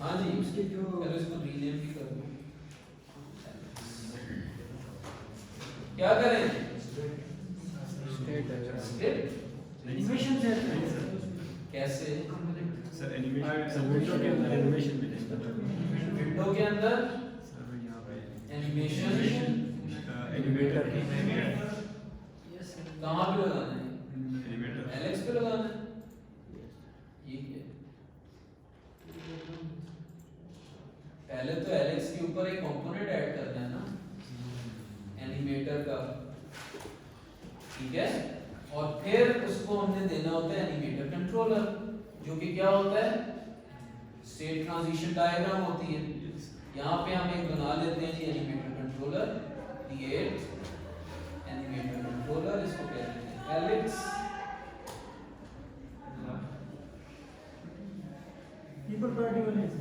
हाँ जी, उसके जो पहले इसको रीनेम भी कर दूं। क्या करें? स्टेट एनिमेशन से कैसे? सर एनिमेशन विंडो के अंदर एनिमेशन भी विंडो के अंदर एनिमेशन एनिमेटर कहाँ पे लगाना है? एनिमेटर एलेक्स पे लगाना है। ये क्या? पहले तो एलेक्स के ऊपर एक कंपोनेंट ऐड करना है ना, एनिमेटर का, ठीक है। और फिर उसको हमने देना होता है एनिमेटर कंट्रोलर, जो कि क्या होता है? स्टेट ट्रांजिशन डायग्राम होती है। यहाँ पे हम एक बना लेते हैं जी animator controller, create animator controller, इसको कहते हैं एलेक्स। पीपल पार्टी बने थे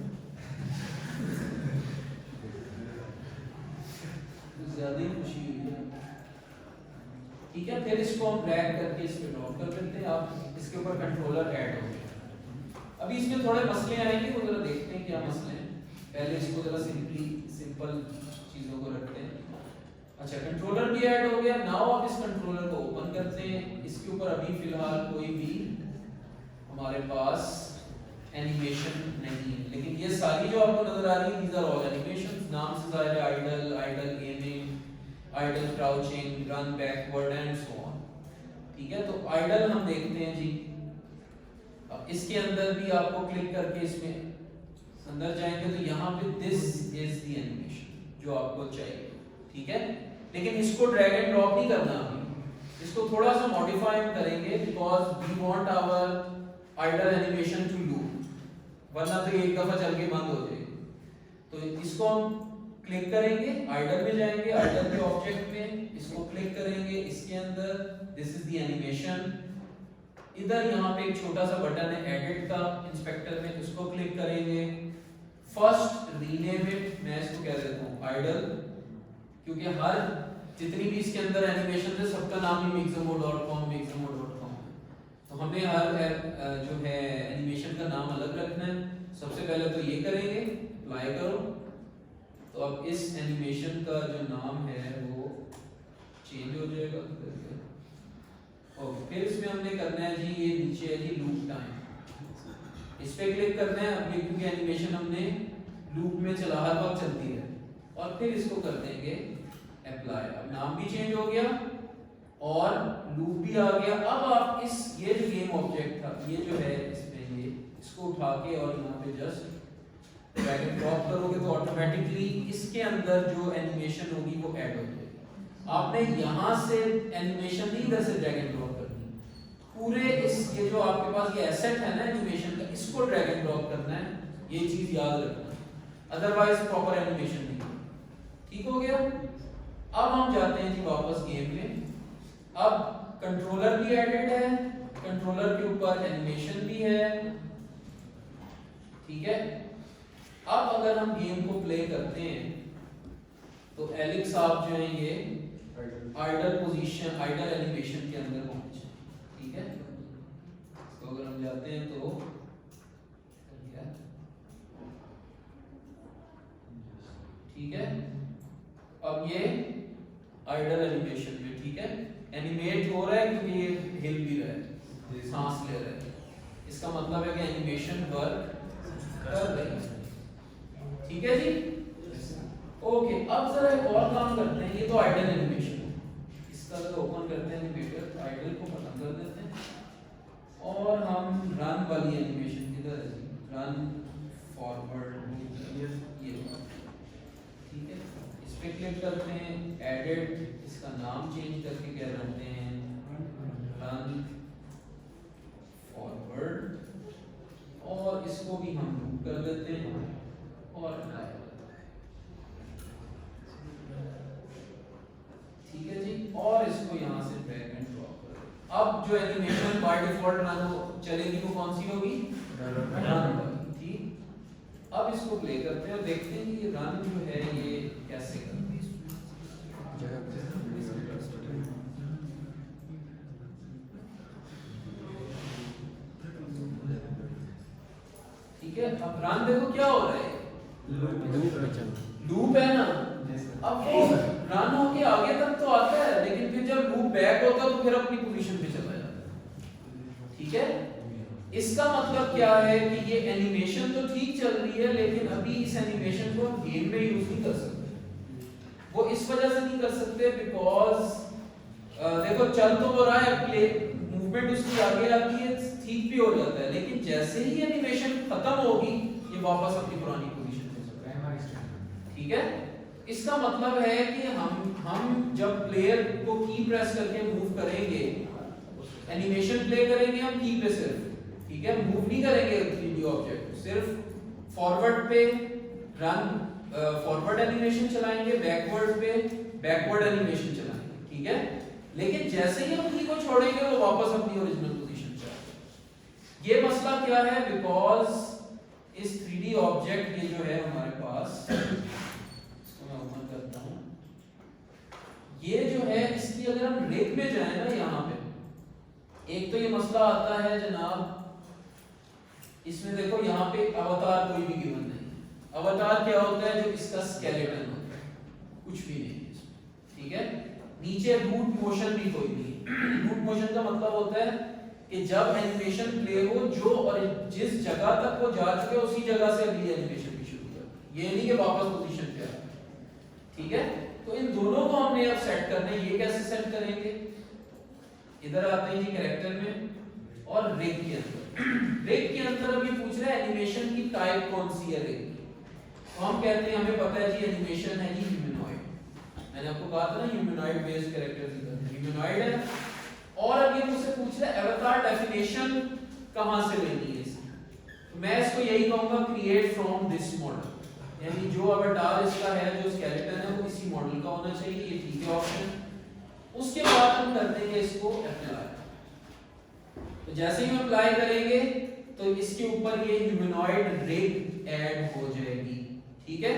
ज्यादा ही खुशी हुई है, ठीक है। फिर इसको हम ड्रैग करके इस पे ड्रॉप कर देते हैं। आप इसके ऊपर कंट्रोलर ऐड हो गया। अभी इसमें थोड़े मसले आएंगे, वो जरा देखते हैं क्या मसले हैं। पहले इसको जरा सिंपल चीजों को रखते हैं। अच्छा, कंट्रोलर भी ऐड हो गया। नाउ आप इस कंट्रोलर को ओपन करते हैं। इसके ऊपर अभी फिलहाल कोई भी हमारे पास एनिमेशन नहीं है, लेकिन ये सारी जो आपको नजर आ रही है दीज आर ऑल एनिमेशंस। नाम से जाहिर है idle, idle gaming, idle crouching, run backward and so on, ठीक है। तो आइडल हम देखते हैं जी। अब इसके अंदर भी आपको क्लिक करके इसमें अंदर जाएंगे तो यहाँ पे दिस इज द एनिमेशन जो आपको चाहिए, ठीक है। लेकिन इसको ड्रैग एंड ड्रॉप नहीं करना, अभी इसको थोड़ा सा मॉडिफाई करेंगे because we want our idle animation to loop, वरना तो एक दफा चल के बंद हो जाएगी। तो इसको हम क्लिक करेंगे, आइडल में जाएंगे, आइडल के ऑब्जेक्ट में इसको क्लिक करेंगे, इसके अंदर दिस इज द एनिमेशन। इधर यहाँ पे एक छोटा सा बटन है एडिट का इंस्पेक्टर में, उसको क्लिक करेंगे। फर्स्ट रीनेम इट, मैं इसको कह देता हूँ आइडल, क्योंकि हर जितनी भी इसके अंदर एनिमेशन है सबका नाम ही mixamo.com है, तो हमें हर जो है एनिमेशन का नाम अलग रखना है। सबसे पहले तो ये करेंगे, अप्लाई करो। तो अब इस एनिमेशन का जो नाम है वो चेंज हो जाएगा। ओके, फिर इसमें हमने करना है जी, ये नीचे है जी लूप टाइम, इस पे क्लिक करना है। अब ये क्योंकि एनिमेशन हमने लूप में चला, हर वक्त चलती है। और फिर इसको कर देंगे अप्लाई। अब नाम भी चेंज हो गया और लूप भी आ गया। अब आप इस ये जो गेम ऑब्जेक्ट था, ये जो है इसमें, ये इसको उठा के और यहाँ पे जस्ट ड्रैग एंड ड्रॉप करोगे तो ऑटोमेटिकली इसके अंदर जो एनिमेशन होगी वो ऐड हो जाएगी। आपने यहाँ से एनिमेशन नहीं इधर से ड्रैग एंड ड्रॉप करनी, पूरे इस ये जो आपके पास ये एसेट है ना एनिमेशन का, इसको ड्रैग एंड ड्रॉप करना है। ये चीज याद रखना, अदरवाइज प्रॉपर एनिमेशन नहीं होगा। ठीक हो गया। अब हम जाते हैं जी वापस गेम में। अब कंट्रोलर भी एडेड है, कंट्रोलर के ऊपर एनिमेशन भी है, ठीक है। अब अगर हम गेम को प्ले करते हैं तो एलेक्स आप जो है ये आइडल पोजीशन, आइडल एनिमेशन के अंदर पहुंचे, ठीक है। तो अगर हम जाते हैं तो ठीक है, अब ये आइडल एनिमेशन में, ठीक है, एनिमेट हो रहा है क्योंकि ये हिल भी रहा है, सांस ले रहा है। इसका मतलब है कि एनिमेशन वर्क कर रही है, ठीक है जी। ओके, अब जरा एक और काम करते हैं। ये तो आइडल एनिमेशन है, इसका अगर ओपन करते हैं एनिमेटर, आइडल को खत्म कर देते हैं और हम रन वाली एनिमेशन किधर है जी, रन फॉरवर्ड, ये ठीक है, इस पे क्लिक करते हैं, एडिट, इसका नाम चेंज करके क्या रखते हैं, रन फॉरवर्ड, और इसको भी हम लूप कर देते हैं और अप्लाई करते हैं। ठीक है जी, और इसको यहाँ से ड्रैग एंड ड्रॉप कर दें। अब जो एनिमेशन बाय डिफॉल्ट रन हो चलेगी वो कौन सी होगी, रन होगी। ठीक, अब इसको प्ले करते हैं और देखते हैं कि रन जो है ये कैसे करते हैं। ठीक है, अब रन देखो क्या हो रहा है, लूप है ना। अब वो रन होके आगे तक तो आता है, लेकिन फिर जब लूप बैक होता है तो फिर अपनी पोजीशन पे चला जाता है। ठीक है, इसका मतलब क्या है कि ये एनिमेशन तो ठीक चल रही है, लेकिन अभी इस एनिमेशन को हम गेम में यूज नहीं कर सकते। वो इस वजह से नहीं कर सकते बिकॉज देखो चल तो हो रहा है, प्ले मूवमेंट उसकी आगे आती है, ठीक भी हो जाता है, लेकिन जैसे ही एनिमेशन खत्म होगी ये वापस अपनी पुरानी पोजीशन पे चला जाएगा। ठीक है, इसका मतलब है कि हम जब प्लेयर को की प्रेस करके मूव करेंगे, एनिमेशन प्ले करेंगे हम की पे सिर्फ, ठीक है, मूव नहीं करेंगे 3D ऑब्जेक्ट, सिर्फ फॉरवर्ड पे रन फॉरवर्ड एनिमेशन चलाएंगे, बैकवर्ड पे बैकवर्ड एनिमेशन चलाएंगे। ठीक है, लेकिन जैसे ही हम की को छोड़ेंगे वो वापस अपनी ओरिजिनल पोजीशन पे आएगा। ये मसला क्या है, बिकॉज इस 3D ऑब्जेक्ट ये जो है हमारे पास, इसको मैं ओपन करता हूं, ये जो है इसकी अगर हम रेक में जाए ना, यहाँ पे एक तो ये मसला आता है जनाब, इसमें देखो यहाँ पे अवतार कोई भी गिवन नहीं। अवतार क्या होता है, जो इसका स्केलेटन होता है, कुछ भी नहीं है इसमें। ठीक है, नीचे रूट मोशन भी कोई नहीं है। रूट मोशन का मतलब होता है कि जब एनिमेशन प्ले हो, जो और जिस जगह तक वो जा चुके उसी जगह से अगली एनिमेशन भी शुरू कर, ये नहीं कि वापस पोजीशन पे आ। ठीक है, तो इन दोनों को हमने अब सेट करना है। ये कैसे सेट करेंगे, इधर आते हैं जी कैरेक्टर में और रेक के अंदर। रेक के अंदर अब ये पूछ रहा है एनिमेशन की टाइप कौन सी है रेक की, तो हम कहते हैं हमें पता है जी एनिमेशन है जी ह्यूमनॉइड। मैंने आपको कहा था ना ह्यूमनॉइड बेस्ड कैरेक्टर्स इधर ह्यूमनॉइड है। और अब ये मुझसे पूछ रहा है अवतार डेफिनेशन कहां से लेनी है इसकी, तो मैं इसको यही कहूंगा क्रिएट फ्रॉम दिस मॉडल, यानी जो अवतार इसका है, जो स्केलेटन है वो इसी मॉडल का होना चाहिए। ये ठीक है ऑप्शन। उसके बाद हम कर देंगे इसको अप्लाई। तो जैसे ही हम अप्लाई करेंगे तो इसके ऊपर ये ह्यूमनॉइड रिग ऐड हो जाएगी। ठीक है,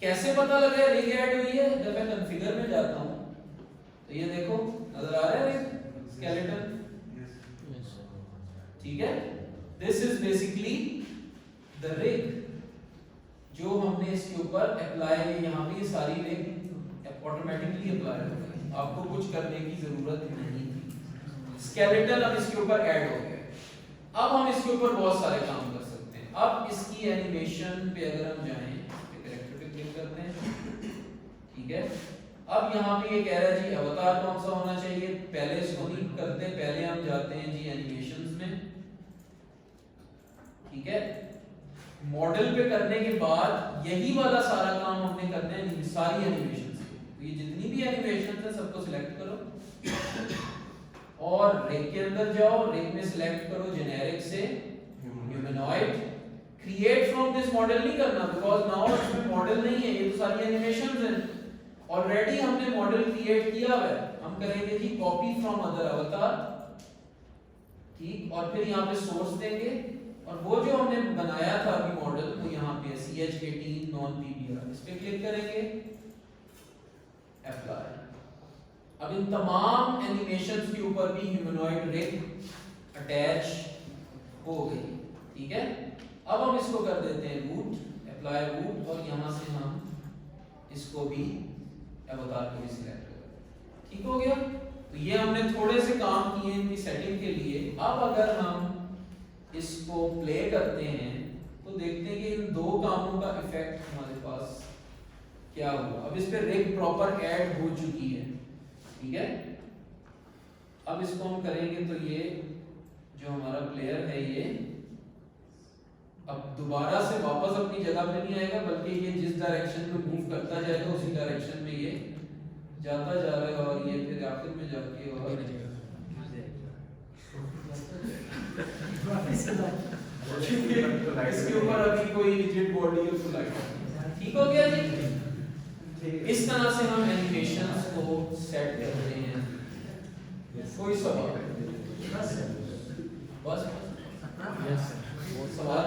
कैसे पता लगे रिग ऐड हुई है, जब मैं कॉन्फ़िगर में जाता हूं तो ये देखो नजर आ रहा है स्केलेटन। ठीक है, this is basically the rig जो हमने इसके ऊपर अप्लाई है। यहाँ पे ये सारी रिग ऑटोमेटिकली अप्लाई हो गई, आपको कुछ करने की जरूरत नहीं थी। स्केलेटन अब इसके ऊपर ऐड हो गया। अब हम इसके ऊपर बहुत सारे काम कर सकते हैं। अब इसकी एनिमेशन पे अगर हम जाएं, कैरेक्टर पे क्लिक करते हैं। ठीक है, अब यहाँ पे ये कह रहा है जी अवतार कौन सा होना चाहिए, पहले इसको नहीं करते, पहले हम जाते हैं जी एनिमेशंस में। ठीक है, मॉडल पे करने के बाद यही वाला सारा काम हमने करना है सारी एनिमेशन से। तो ये जितनी भी एनिमेशन है सबको सिलेक्ट करो और रेक के अंदर जाओ, रेक में सिलेक्ट करो जेनेरिक से humanoid. Create from this model नहीं करना बिकॉज नाउ इसमें मॉडल नहीं है, ये तो सारी एनिमेशंस हैं। ऑलरेडी हमने मॉडल क्रिएट किया हुआ है। हम करेंगे जी कॉपी फ्रॉम अदर अवतार। ठीक, और फिर यहाँ पे सोर्स देंगे और वो जो हमने बनाया था अभी मॉडल वो यहाँ पे CH18 नॉन PBR, इस पे क्लिक करेंगे, अप्लाई। अब इन तमाम एनिमेशंस के ऊपर भी ह्यूमनॉइड रिग अटैच हो गई। ठीक है, अब हम इसको कर देते हैं रूट, अप्लाई रूट, और यहाँ से हम इसको भी अवतार को भी सिलेक्ट करें। ठीक हो गया। तो ये हमने थोड़े से काम किए इनकी सेटिंग के लिए। अब अगर हम इसको प्ले करते हैं तो देखते हैं कि इन दो कामों का इफेक्ट हमारे पास क्या हुआ। अब इस पे रिग प्रॉपर ऐड हो चुकी है। ठीक है, अब इसको हम करेंगे तो ये जो हमारा प्लेयर है ये अब दोबारा से वापस अपनी जगह पे नहीं आएगा, बल्कि ये जिस डायरेक्शन में मूव करता जाएगा उसी डायरेक्शन में ये जाता जा रहा है, और ये फिर आखिर में जाके और इसके ऊपर अभी कोई रिजिड बॉडी है उसको लाइट। ठीक हो गया जी। इस तरह से हम एनिमेशंस को सेट करते हैं। कोई सवाल? बस Yes. सवाल?